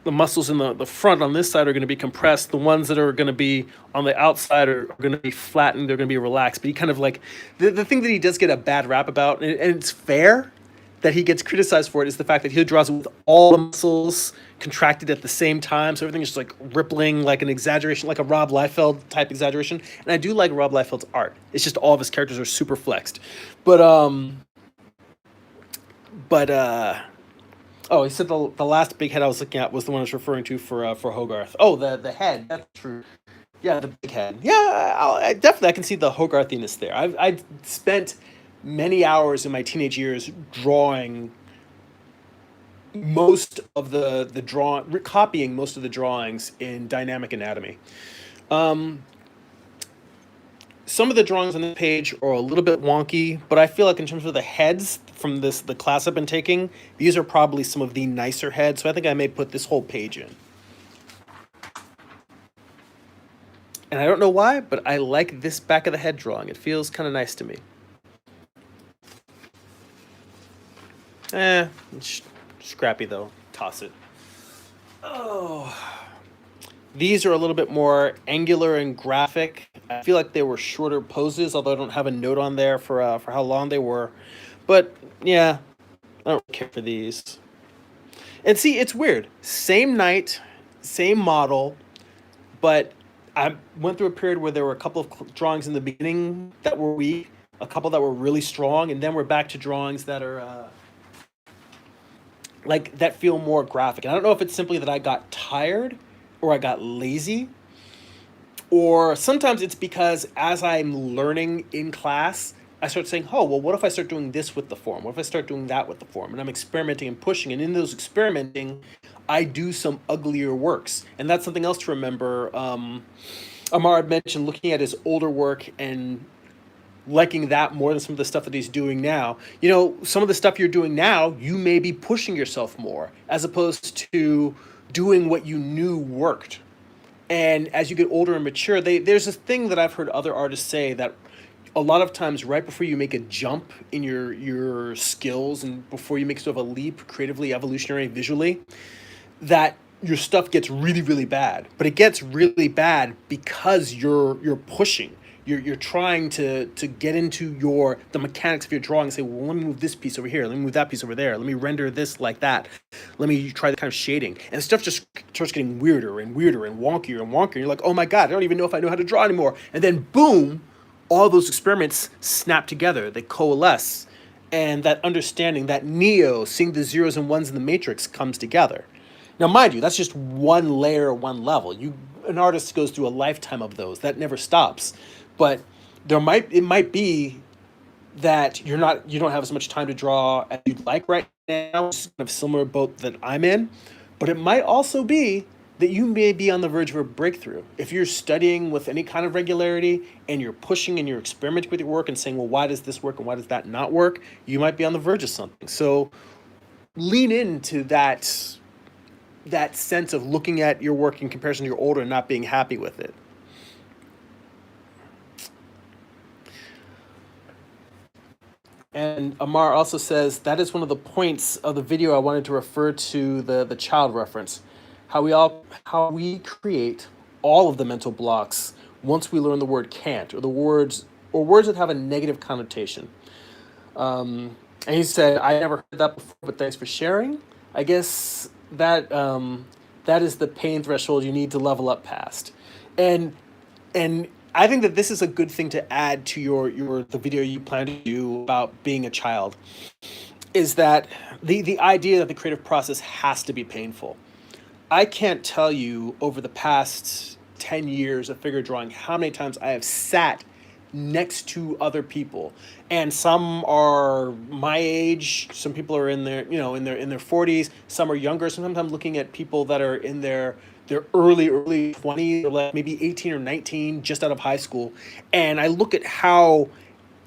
the muscles in the front on this side are going to be compressed. The ones that are going to be on the outside are going to be flattened. They're going to be relaxed. But he kind of like, the thing that he does get a bad rap about, and it's fair that he gets criticized for it, is the fact that he draws with all the muscles contracted at the same time. So everything is just like rippling, like an exaggeration, like a Rob Liefeld type exaggeration. And I do like Rob Liefeld's art. It's just all of his characters are super flexed. But oh, he said the last big head I was looking at was the one I was referring to for Hogarth. Oh, the head. That's true. Yeah, the big head. Yeah, I definitely I can see the Hogarthiness there. I spent many hours in my teenage years drawing most of copying most of the drawings in dynamic anatomy. Some of the drawings on this page are a little bit wonky, but I feel like in terms of the heads from the class I've been taking, these are probably some of the nicer heads, so I think I may put this whole page in. And I don't know why, but I like this back of the head drawing. It feels kind of nice to me. It's scrappy though. Toss it. Oh. These are a little bit more angular and graphic. I feel like they were shorter poses, although I don't have a note on there for how long they were. But yeah, I don't care for these. And see, it's weird. Same night, same model, but I went through a period where there were a couple of drawings in the beginning that were weak, a couple that were really strong, and then we're back to drawings that are like that feel more graphic. And I don't know if it's simply that I got tired or I got lazy, or sometimes it's because as I'm learning in class, I start saying, oh, well, what if I start doing this with the form? What if I start doing that with the form? And I'm experimenting and pushing. And in those experimenting, I do some uglier works. And that's something else to remember. Amar had mentioned looking at his older work and liking that more than some of the stuff that he's doing now. Some of the stuff you're doing now, you may be pushing yourself more as opposed to doing what you knew worked. And as you get older and mature, there's this thing that I've heard other artists say that a lot of times right before you make a jump in your skills and before you make sort of a leap creatively, evolutionary, visually, that your stuff gets really, really bad. But it gets really bad because you're pushing. You're trying to get into the mechanics of your drawing and say, well, let me move this piece over here, let me move that piece over there, let me render this like that, let me try the kind of shading, and stuff just starts getting weirder and weirder and wonkier and wonkier. You're like, oh my god, I don't even know if I know how to draw anymore. And then boom, all those experiments snap together, they coalesce, and that understanding, that Neo, seeing the zeros and ones in the matrix, comes together. Now, mind you, that's just one layer, one level. An artist goes through a lifetime of those. That never stops. But it might be that you don't have as much time to draw as you'd like right now. It's kind of similar boat that I'm in. But it might also be that you may be on the verge of a breakthrough. If you're studying with any kind of regularity and you're pushing and you're experimenting with your work and saying, well, why does this work and why does that not work? You might be on the verge of something. So lean into that sense of looking at your work in comparison to your older and not being happy with it. And Amar also says that is one of the points of the video I wanted to refer to the child reference. How we create all of the mental blocks once we learn the word can't, or words that have a negative connotation. And he said, I never heard that before, but thanks for sharing. I guess that is the pain threshold you need to level up past. And I think that this is a good thing to add to the video you plan to do about being a child, is that the idea that the creative process has to be painful. I can't tell you over the past 10 years of figure drawing how many times I have sat next to other people, and some are my age, some people are in their 40s, some are younger. Sometimes I'm looking at people that are in their early 20s, or like maybe 18 or 19, just out of high school, and I look at how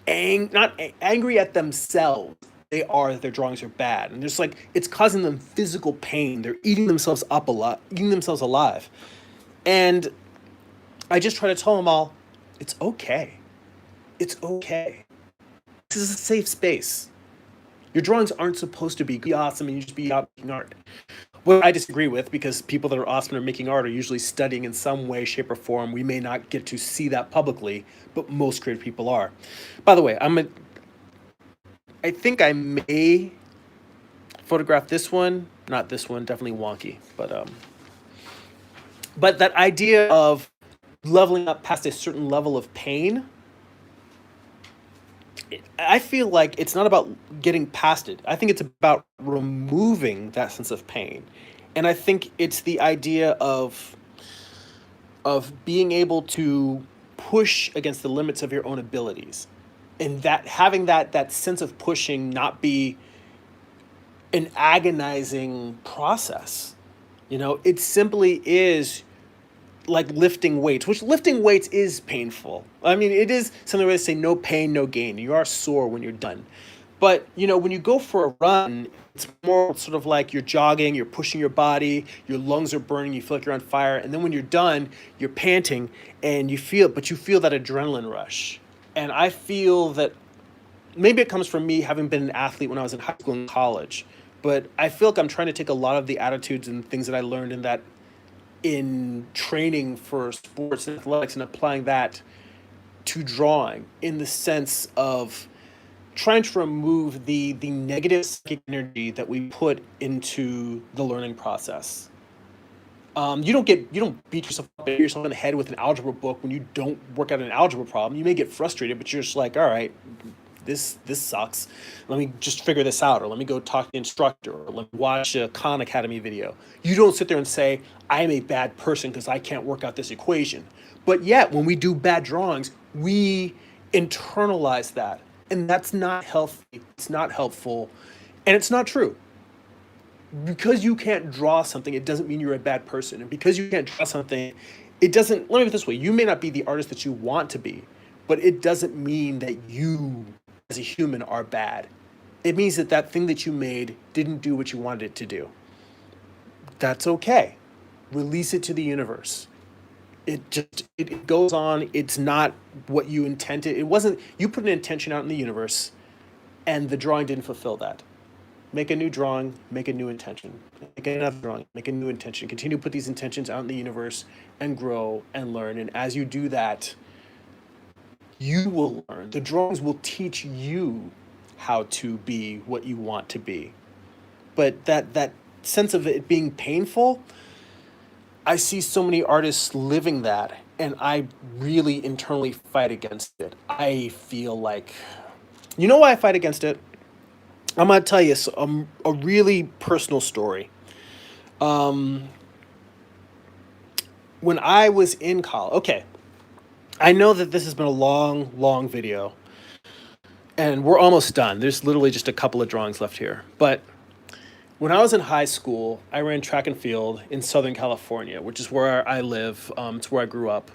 not angry at themselves they are that their drawings are bad, and there's like it's causing them physical pain. They're eating themselves up a lot, eating themselves alive, and I just try to tell them all, it's okay. It's okay. This is a safe space. Your drawings aren't supposed to be awesome and you just be out making art. What I disagree with, because people that are awesome and are making art are usually studying in some way, shape, or form. We may not get to see that publicly, but most creative people are. By the way, I think I may photograph this one. Not this one, definitely wonky. But that idea of leveling up past a certain level of pain, I feel like it's not about getting past it. I think it's about removing that sense of pain. And I think it's the idea of being able to push against the limits of your own abilities. And that having that sense of pushing not be an agonizing process. It simply is like lifting weights, which lifting weights is painful. I mean, it is something where they say no pain, no gain. You are sore when you're done. But, when you go for a run, it's more sort of like you're jogging, you're pushing your body, your lungs are burning, you feel like you're on fire. And then when you're done, you're panting and you feel that adrenaline rush. And I feel that maybe it comes from me having been an athlete when I was in high school and college. But I feel like I'm trying to take a lot of the attitudes and things that I learned in training for sports and athletics and applying that to drawing, in the sense of trying to remove the negative psychic energy that we put into the learning process. You don't beat yourself up, hit yourself in the head with an algebra book when you don't work out an algebra problem. You may get frustrated, but you're just like, all right, this sucks. Let me just figure this out, or let me go talk to the instructor, or let me watch a Khan Academy video. You don't sit there and say, I'm a bad person because I can't work out this equation. But yet, when we do bad drawings, we internalize that. And that's not healthy. It's not helpful. And it's not true. Because you can't draw something, it doesn't mean you're a bad person. And because you can't draw something, it doesn't, let me put it this way, you may not be the artist that you want to be, but it doesn't mean that you as a human are bad. It means that that thing that you made didn't do what you wanted it to do. That's okay. Release it to the universe. It goes on. It's not what you intended. It wasn't, you put an intention out in the universe and the drawing didn't fulfill that. Make a new drawing, make a new intention. Make another drawing, make a new intention. Continue to put these intentions out in the universe and grow and learn. And as you do that, you will learn. The drawings will teach you how to be what you want to be. But that sense of it being painful, I see so many artists living that, and I really internally fight against it. I feel like, you know why I fight against it? I'm gonna tell you a really personal story. Um, when I was in college, okay, I know that this has been a long, long video, and we're almost done. There's literally just a couple of drawings left here. But when I was in high school, I ran track and field in Southern California, which is where I live. It's where I grew up.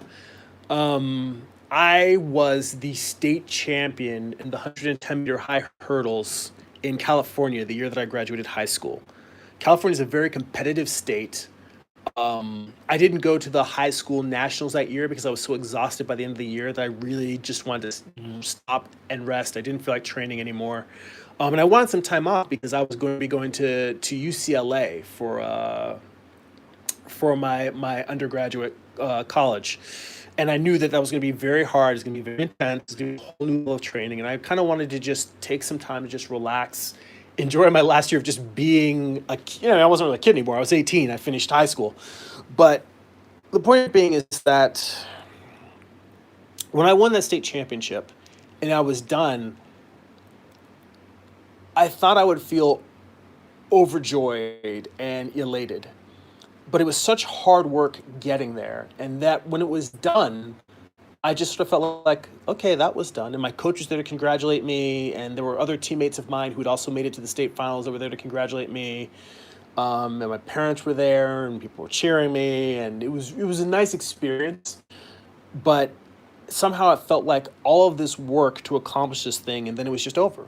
I was the state champion in the 110-meter high hurdles in California the year that I graduated high school. California is a very competitive state. I didn't go to the high school nationals that year because I was so exhausted by the end of the year that I really just wanted to stop and rest. I didn't feel like training anymore. And I wanted some time off because I was going to be going to UCLA for my undergraduate college. And I knew that that was going to be very hard. It's going to be very intense. It's going to be a whole new level of training. And I kind of wanted to just take some time to just relax, enjoy my last year of just being a kid. I wasn't really a kid anymore. I was 18. I finished high school. But the point being is that when I won that state championship and I was done, I thought I would feel overjoyed and elated. But it was such hard work getting there. And that when it was done, I just sort of felt like, okay, that was done. And my coach was there to congratulate me. And there were other teammates of mine who had also made it to the state finals that were there to congratulate me. And my parents were there and people were cheering me. And it was a nice experience. But somehow it felt like all of this work to accomplish this thing, and then it was just over.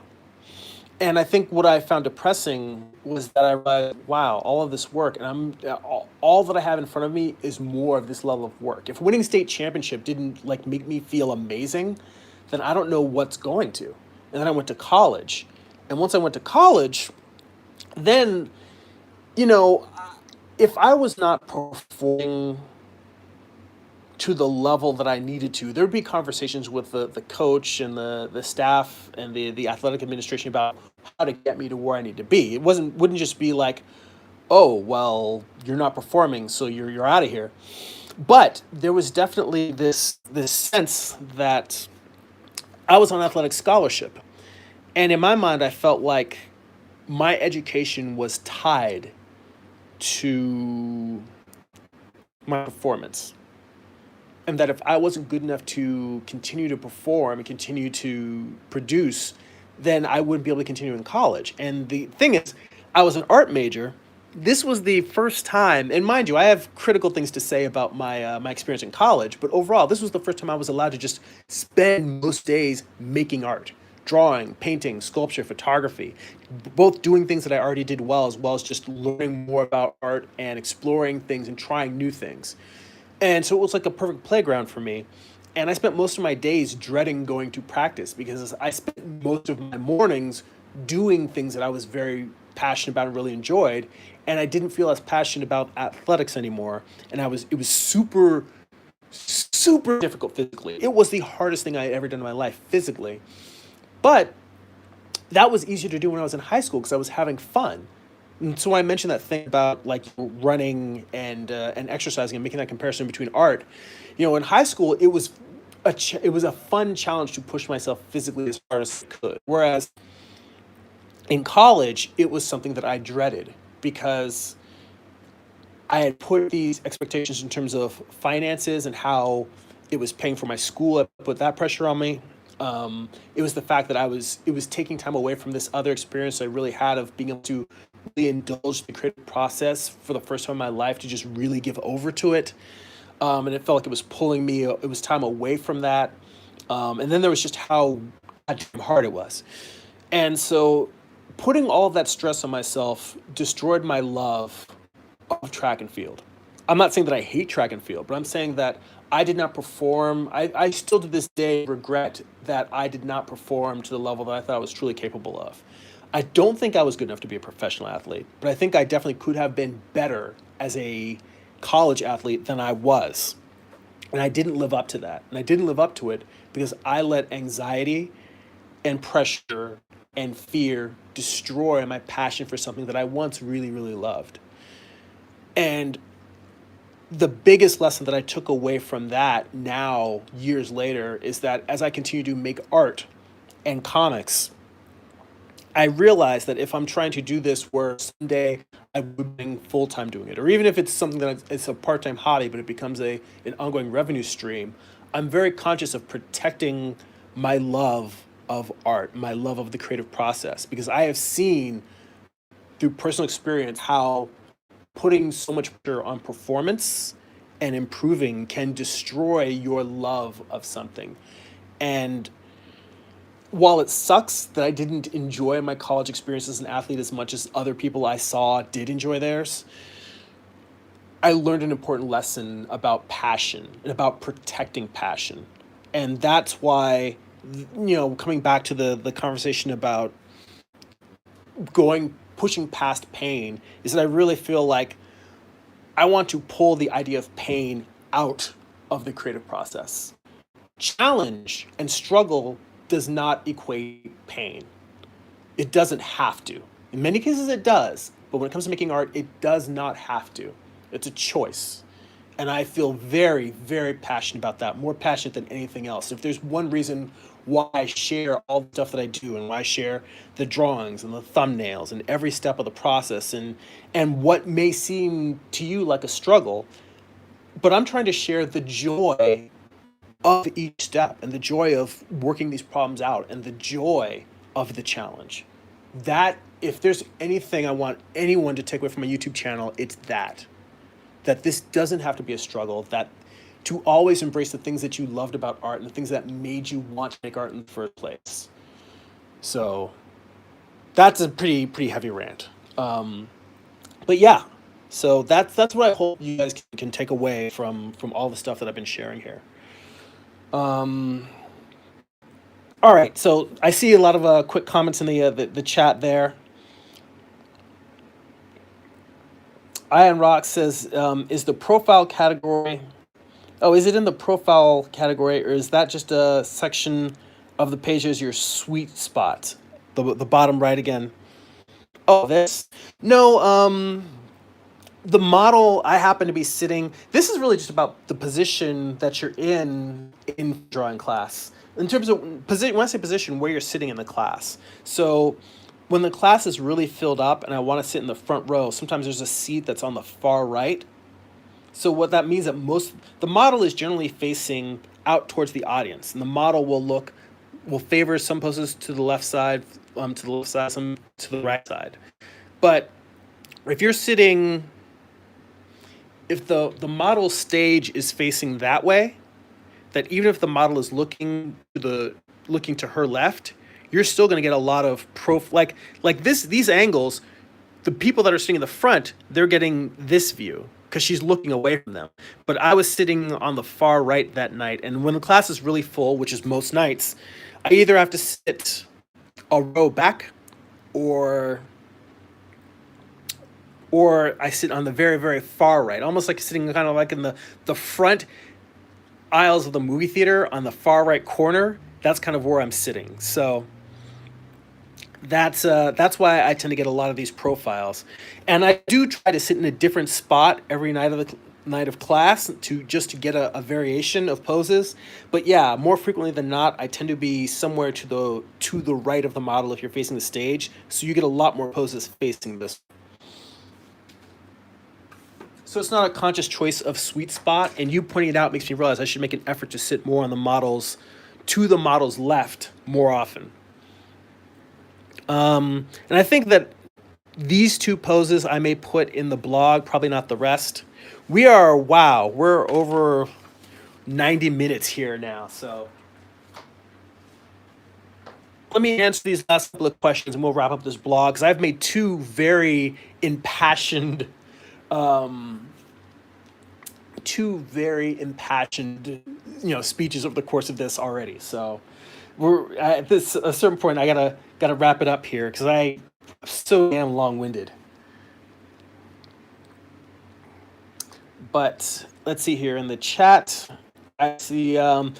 And I think what I found depressing was that I realized, wow, all of this work, and all that I have in front of me is more of this level of work. If winning state championship didn't like make me feel amazing, then I don't know what's going to. And then I went to college, and once I went to college, then you know, if I was not performing to the level that I needed to, there would be conversations with the coach and the staff and the athletic administration about how to get me to where I need to be. It wouldn't just be like, oh, well, you're not performing, so you're out of here. But there was definitely this sense that I was on athletic scholarship. And in my mind, I felt like my education was tied to my performance, and that if I wasn't good enough to continue to perform and continue to produce, then I wouldn't be able to continue in college. And the thing is, I was an art major. This was the first time, and mind you, I have critical things to say about my experience in college, but overall, this was the first time I was allowed to just spend most days making art, drawing, painting, sculpture, photography, both doing things that I already did well as just learning more about art and exploring things and trying new things. And so it was like a perfect playground for me. And I spent most of my days dreading going to practice because I spent most of my mornings doing things that I was very passionate about and really enjoyed. And I didn't feel as passionate about athletics anymore. And it was super, super difficult physically. It was the hardest thing I had ever done in my life physically. But that was easier to do when I was in high school because I was having fun. And so I mentioned that thing about like running and exercising and making that comparison between art. In high school it was it was a fun challenge to push myself physically as hard as I could. Whereas in college it was something that I dreaded because I had put these expectations in terms of finances and how it was paying for my school. I put that pressure on me. It was the fact that it was taking time away from this other experience I really had of being able to really indulge the creative process for the first time in my life, to just really give over to it. And it felt like it was pulling me, it was time away from that. And then there was just how goddamn hard it was. And so putting all of that stress on myself destroyed my love of track and field. I'm not saying that I hate track and field, but I'm saying that I did not perform. I still to this day regret that I did not perform to the level that I thought I was truly capable of. I don't think I was good enough to be a professional athlete, but I think I definitely could have been better as a college athlete than I was. And I didn't live up to that. And I didn't live up to it because I let anxiety and pressure and fear destroy my passion for something that I once really, really loved. And the biggest lesson that I took away from that now, years later, is that as I continue to make art and comics, I realize that if I'm trying to do this where someday I would be full time doing it, or even if it's something that it's a part time hobby, but it becomes an ongoing revenue stream, I'm very conscious of protecting my love of art, my love of the creative process, because I have seen through personal experience how putting so much pressure on performance and improving can destroy your love of something. And while it sucks that I didn't enjoy my college experience as an athlete as much as other people I saw did enjoy theirs, I learned an important lesson about passion and about protecting passion. And that's why, coming back to the conversation about pushing past pain, is that I really feel like I want to pull the idea of pain out of the creative process. Challenge and struggle does not equate pain. It doesn't have to. In many cases, it does. But when it comes to making art, it does not have to. It's a choice. And I feel very, very passionate about that, more passionate than anything else. If there's one reason why I share all the stuff that I do, and why I share the drawings and the thumbnails and every step of the process, and what may seem to you like a struggle, but I'm trying to share the joy of each step and the joy of working these problems out and the joy of the challenge. That, if there's anything I want anyone to take away from my YouTube channel, it's that this doesn't have to be a struggle, that to always embrace the things that you loved about art and the things that made you want to make art in the first place. So that's a pretty heavy rant. But yeah, so that's what I hope you guys can take away from all the stuff that I've been sharing here. All right, so I see a lot of quick comments in the chat there. Ian Rock says, is the profile category... Oh, is it in the profile category, or is that just a section of the page as your sweet spot? The bottom right again. Oh, this. No, the model I happen to be sitting... This is really just about the position that you're in drawing class. In terms of position, when I say position, where you're sitting in the class. So when the class is really filled up and I want to sit in the front row, sometimes there's a seat that's on the far right. So what that means that the model is generally facing out towards the audience, and the model will favor some poses to the left side, some to the right side. But if the model stage is facing that way, that even if the model is looking to her left, you're still going to get a lot of these angles. The people that are sitting in the front, they're getting this view because she's looking away from them. But I was sitting on the far right that night, and when the class is really full, which is most nights, I either have to sit a row back, or I sit on the very, very far right, almost like sitting kind of like in the front aisles of the movie theater on the far right corner. That's kind of where I'm sitting. So that's why I tend to get a lot of these profiles, and I do try to sit in a different spot every night of class to get a variation of poses. But yeah, more frequently than not, I tend to be somewhere to the right of the model if you're facing the stage, so you get a lot more poses facing this. So it's not a conscious choice of sweet spot, and you pointing it out makes me realize I should make an effort to sit more on the model's to the model's left more often. And I think that these two poses I may put in the blog, probably not the rest. We're over 90 minutes here now. So let me answer these last couple of questions and we'll wrap up this blog because I've made um, two very impassioned, speeches over the course of this already. So we're at this a certain point. I gotta wrap it up here because I'm so damn long winded. But let's see here in the chat. I see. I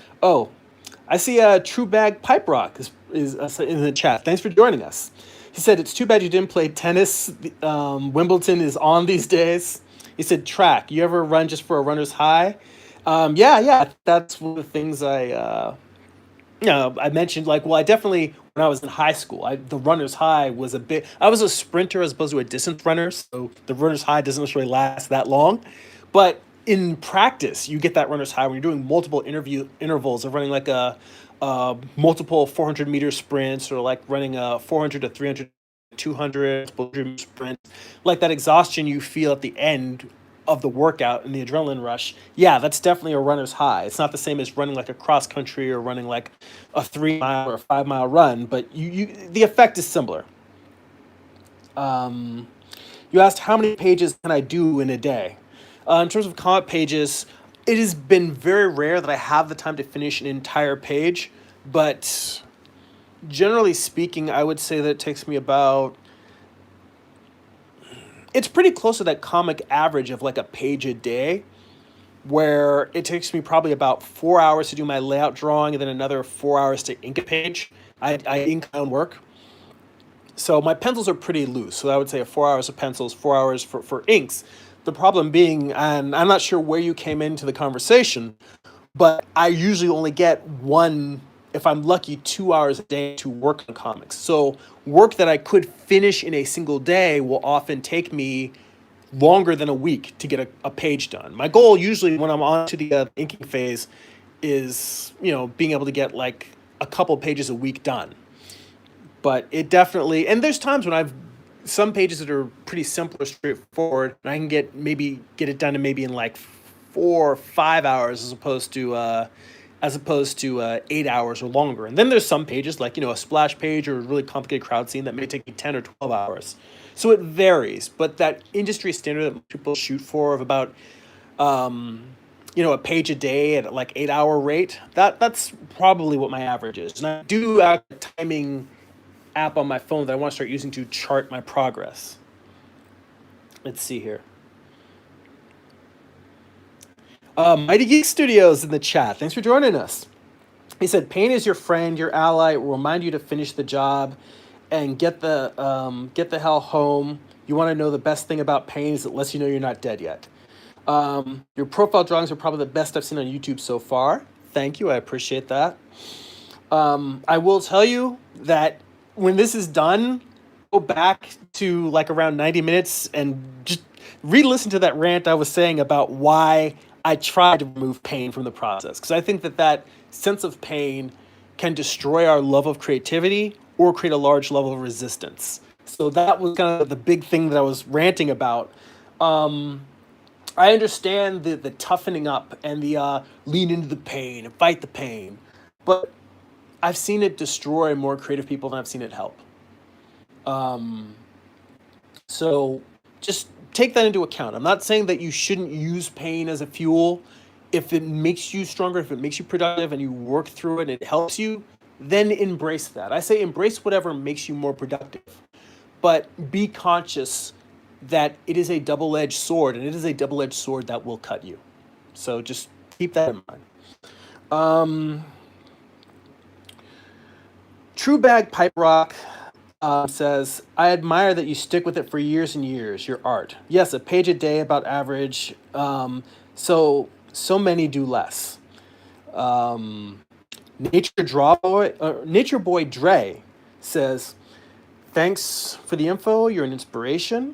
see True Bag Pipe Rock is in the chat. Thanks for joining us. He said it's too bad you didn't play tennis. Wimbledon is on these days. He said track. You ever run just for a runner's high? Yeah. That's one of the things I mentioned. Like, well, I definitely when I was in high school, the runner's high was a bit. I was a sprinter as opposed to a distance runner, so the runner's high doesn't necessarily last that long. But in practice, you get that runner's high when you're doing multiple intervals of running like a multiple 400-meter sprints or like running a 400 to 300, 200 sprint, like that exhaustion you feel at the end of the workout and the adrenaline rush. Yeah, that's definitely a runner's high. It's not the same as running like a cross country or running like a 3 mile or a 5 mile run, but the effect is similar. Um, you asked how many pages can I do in a day? In terms of comic pages, it has been very rare that I have the time to finish an entire page, but generally speaking, I would say that it takes me about. It's pretty close to that comic average of like a page a day, where it takes me probably about 4 hours to do my layout drawing and then another 4 hours to ink a page. I ink my own work. So my pencils are pretty loose. So I would say 4 hours of pencils, 4 hours for inks. The problem being, and I'm not sure where you came into the conversation, but I usually only get one, if I'm lucky, 2 hours a day to work on comics. So work that I could finish in a single day will often take me longer than a week to get a page done. My goal usually when I'm on to the inking phase is, being able to get like a couple pages a week done. But it definitely, and there's times when I've some pages that are pretty simple or straightforward, and I can get it done in maybe in like 4 or 5 hours as opposed to 8 hours or longer. And then there's some pages like a splash page or a really complicated crowd scene that may take me 10 or 12 hours. So it varies, but that industry standard that people shoot for of about a page a day at like 8 hour rate, that's probably what my average is. And I do have a timing app on my phone that I want to start using to chart my progress. Let's see here. Mighty Geek Studios in the chat. Thanks for joining us. He said, "Pain is your friend, your ally. It will remind you to finish the job and get the hell home. You want to know the best thing about pain is it lets you know you're not dead yet. Your profile drawings are probably the best I've seen on YouTube so far. Thank you. I appreciate that. I will tell you that when this is done, go back to like around 90 minutes and just re-listen to that rant I was saying about why I tried to remove pain from the process. Because I think that sense of pain can destroy our love of creativity or create a large level of resistance. So that was kind of the big thing that I was ranting about. I understand the toughening up and the lean into the pain and fight the pain, but I've seen it destroy more creative people than I've seen it help. So just take that into account. I'm not saying that you shouldn't use pain as a fuel. If it makes you stronger, if it makes you productive and you work through it and it helps you, then embrace that. I say embrace whatever makes you more productive, but be conscious that it is a double-edged sword, and it is a double-edged sword that will cut you. So just keep that in mind. True Bag Pipe Rock says, I admire that you stick with it for years and years, your art. Yes, a page a day about average. So many do less. Nature Boy Dre says, thanks for the info. You're an inspiration.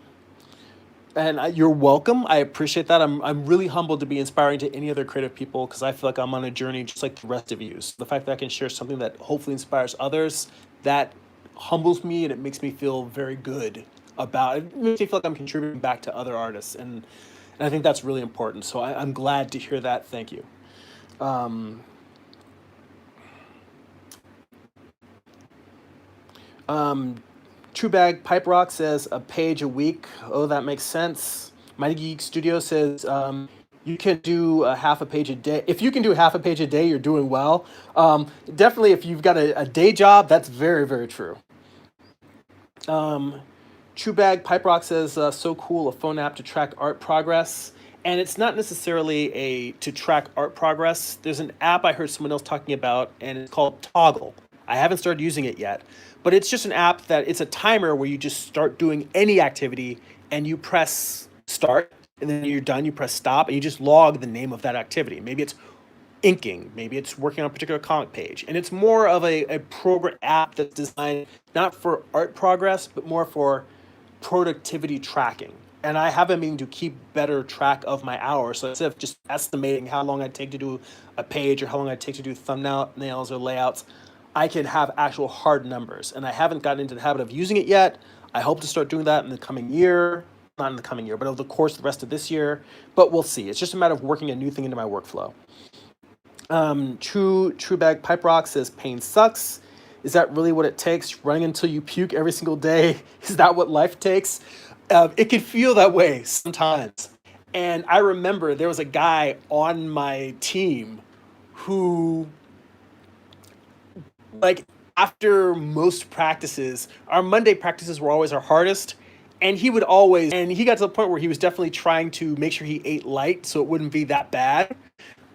And you're welcome. I appreciate that. I'm really humbled to be inspiring to any other creative people because I feel like I'm on a journey just like the rest of you. So the fact that I can share something that hopefully inspires others, that humbles me and it makes me feel very good about it. It makes me feel like I'm contributing back to other artists, and I think that's really important. So I'm glad to hear that. Thank you. Um, um, True Bag Pipe Rock says a page a week. Oh, that makes sense. Mighty Geek Studio says you can do a half a page a day. If you can do half a page a day, you're doing well. Definitely, if you've got a day job, that's very, very true. Um, True Bag Pipe Rock says so cool, a phone app to track art progress. And it's not necessarily a to track art progress. There's an app I heard someone else talking about, and it's called Toggle. I haven't started using it yet, but it's just an app that it's a timer where you just start doing any activity and you press start, and then you're done. You press stop, and you just log the name of that activity. Maybe it's inking, maybe it's working on a particular comic page, and it's more of a program app that's designed not for art progress but more for productivity tracking. And I have been meaning to keep better track of my hours. So instead of just estimating how long I take to do a page or how long I take to do thumbnails or layouts, I can have actual hard numbers. And I haven't gotten into the habit of using it yet. I hope to start doing that in the coming year. Not in the coming year, but over the course of the rest of this year. But we'll see. It's just a matter of working a new thing into my workflow. True Bag Pipe Rock says pain sucks. Is that really what it takes? Running until you puke every single day? Is that what life takes? It can feel that way sometimes. And I remember there was a guy on my team who, like, after most practices, our Monday practices were always our hardest. And he got to the point where he was definitely trying to make sure he ate light so it wouldn't be that bad.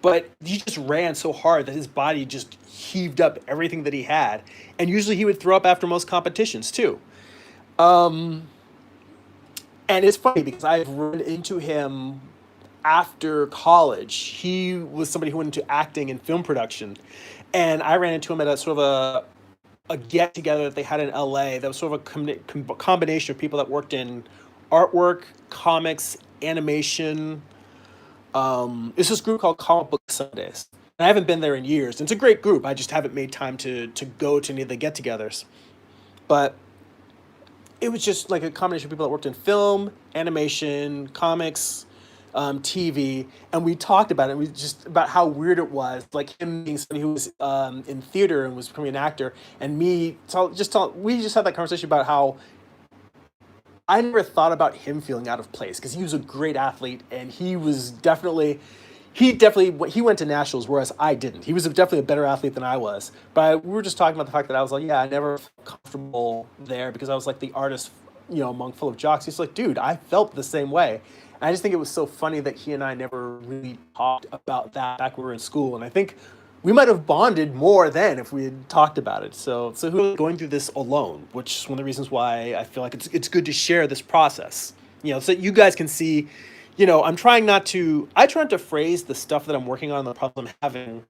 But he just ran so hard that his body just heaved up everything that he had. And usually he would throw up after most competitions too. Um, and it's funny because I've run into him after college. He was somebody who went into acting and film production. And I ran into him at a sort of a get together that they had in LA that was sort of a combination of people that worked in artwork, comics, animation. It's this group called Comic Book Sundays. And I haven't been there in years. It's a great group. I just haven't made time to go to any of the get-togethers. But it was just like a combination of people that worked in film, animation, comics, TV, and we talked about it. We just about how weird it was, like him being somebody who was in theater and was becoming an actor, and me we just had that conversation about how I never thought about him feeling out of place because he was a great athlete and he went to nationals, whereas I didn't. He was definitely a better athlete than I was. But we were just talking about the fact that I was like, yeah, I never felt comfortable there because I was like the artist, among full of jocks. He's like, dude, I felt the same way. And I just think it was so funny that he and I never really talked about that back when we were in school. And I think we might have bonded more then if we had talked about it. So who's going through this alone, which is one of the reasons why I feel like it's good to share this process, so that you guys can see, I try not to phrase the stuff that I'm working on, the problem I'm having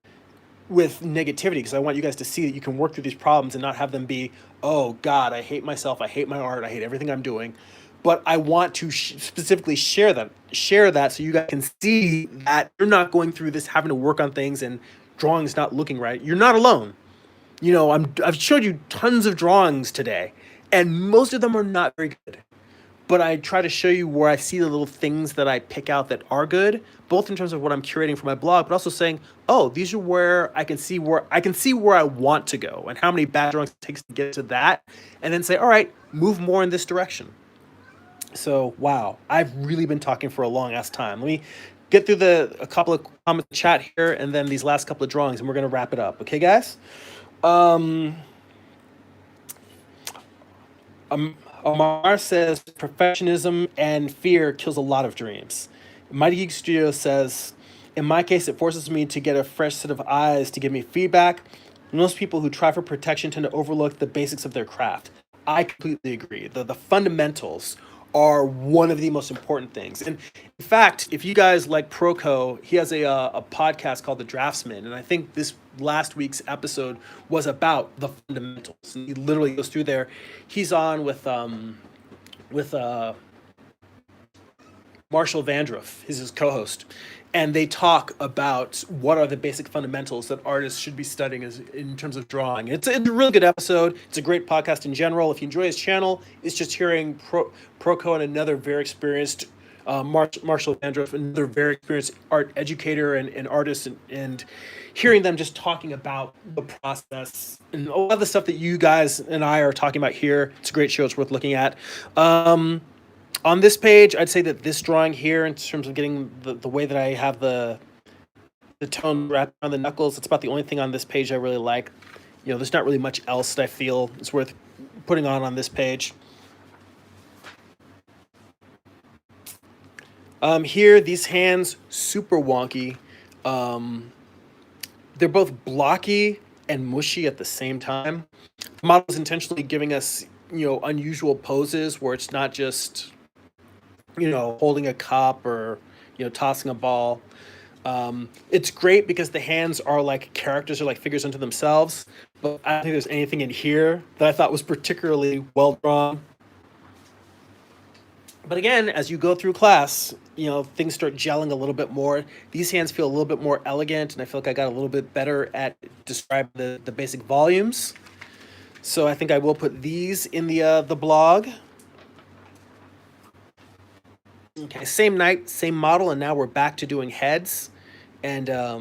with negativity, because I want you guys to see that you can work through these problems and not have them be, oh God, I hate myself, I hate my art, I hate everything I'm doing. But I want to specifically share that so you guys can see that you're not going through this having to work on things and drawings not looking right. You're not alone. I've showed you tons of drawings today, and most of them are not very good. But I try to show you where I see the little things that I pick out that are good, both in terms of what I'm curating for my blog, but also saying, oh, these are where I can see where I want to go and how many bad drawings it takes to get to that, and then say, all right, move more in this direction. So, wow, I've really been talking for a long ass time. Let me get through a couple of comments chat here and then these last couple of drawings, and we're going to wrap it up. Okay, guys? Um, Amar says, perfectionism and fear kills a lot of dreams. Mighty Geek Studio says, in my case, it forces me to get a fresh set of eyes to give me feedback. Most people who try for protection tend to overlook the basics of their craft. I completely agree. The fundamentals are one of the most important things. And in fact, if you guys like Proco, he has a podcast called The Draftsman. And I think this last week's episode was about the fundamentals. And he literally goes through there. He's on with Marshall Vandruff, his co-host, and they talk about what are the basic fundamentals that artists should be studying as in terms of drawing. It's a really good episode. It's a great podcast in general. If you enjoy his channel, it's just hearing Proco and another very experienced Marshall Vandruff, another very experienced art educator and artist, and hearing them just talking about the process and a lot of the stuff that you guys and I are talking about here. It's a great show. It's worth looking at. On this page, I'd say that this drawing here, in terms of getting the way that I have the tone wrapped around the knuckles, it's about the only thing on this page I really like. You know, there's not really much else that I feel is worth putting on this page. Here, these hands, super wonky. They're both blocky and mushy at the same time. The model is intentionally giving us, unusual poses where it's not just, holding a cup or, tossing a ball. It's great because the hands are like characters or like figures unto themselves, but I don't think there's anything in here that I thought was particularly well drawn. But again, as you go through class, things start gelling a little bit more. These hands feel a little bit more elegant, and I feel like I got a little bit better at describing the basic volumes. So I think I will put these in the blog. Okay, same night, same model, and now we're back to doing heads. And I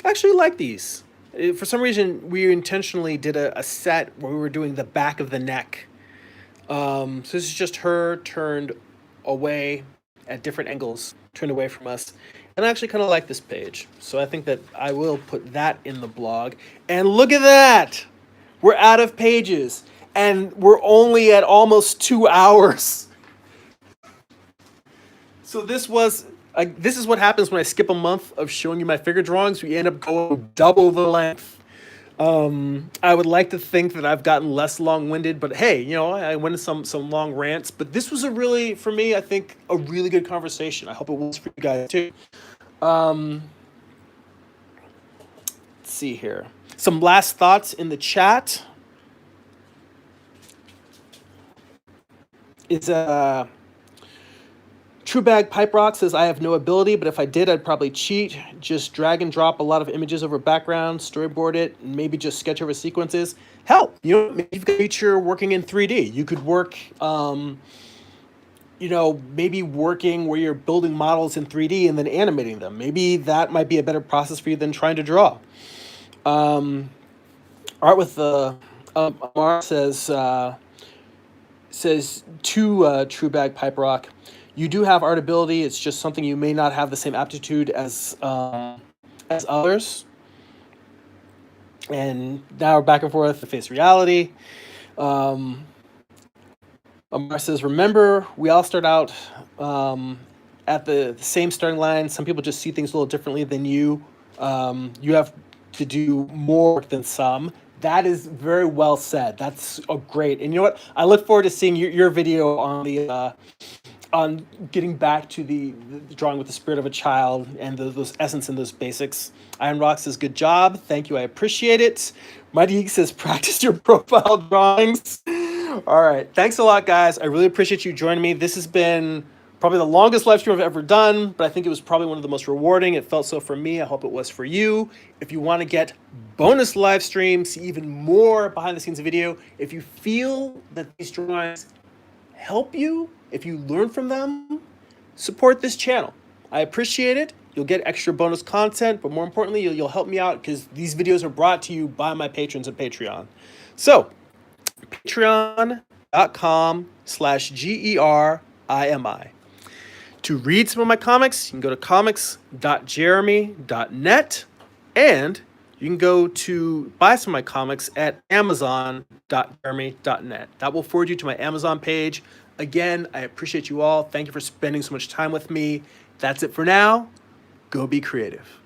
actually like these. For some reason, we intentionally did a set where we were doing the back of the neck. So this is just her turned away at different angles, turned away from us. And I actually kind of like this page. So I think that I will put that in the blog. And look at that! We're out of pages. And we're only at almost 2 hours. So this is what happens when I skip a month of showing you my figure drawings. We end up going double the length. I would like to think that I've gotten less long-winded, but hey, I went into some long rants. But this was for me, I think, a really good conversation. I hope it was for you guys too. Let's see here. Some last thoughts in the chat. It's True Bag Pipe Rock says, I have no ability, but if I did, I'd probably cheat. Just drag and drop a lot of images over background, storyboard it, and maybe just sketch over sequences. Hell, maybe you've got a feature working in 3D. You could work, maybe working where you're building models in 3D and then animating them. Maybe that might be a better process for you than trying to draw. Art with the Amar says to True Bag Pipe Rock, you do have art ability. It's just something you may not have the same aptitude as others. And now we're back and forth to face reality. Amar says, remember, we all start out at the same starting line. Some people just see things a little differently than you. You have to do more work than some. That is very well said. That's great. And you know what? I look forward to seeing your video on on getting back to the drawing with the spirit of a child and those essence and those basics. Iron Rock says, good job. Thank you. I appreciate it. Mighty Geek says, practice your profile drawings. All right. Thanks a lot, guys. I really appreciate you joining me. This has been probably the longest live stream I've ever done, but I think it was probably one of the most rewarding. It felt so for me. I hope it was for you. If you want to get bonus live streams, see even more behind the scenes video, if you feel that these drawings help you, if you learn from them, support this channel. I appreciate it. You'll get extra bonus content, but more importantly, you'll help me out because these videos are brought to you by my patrons at Patreon. So, patreon.com/GERIMI. To read some of my comics, you can go to comics.jeremy.net, and you can go to buy some of my comics at amazon.jeremy.net. That will forward you to my Amazon page. Again, I appreciate you all. Thank you for spending so much time with me. That's it for now. Go be creative.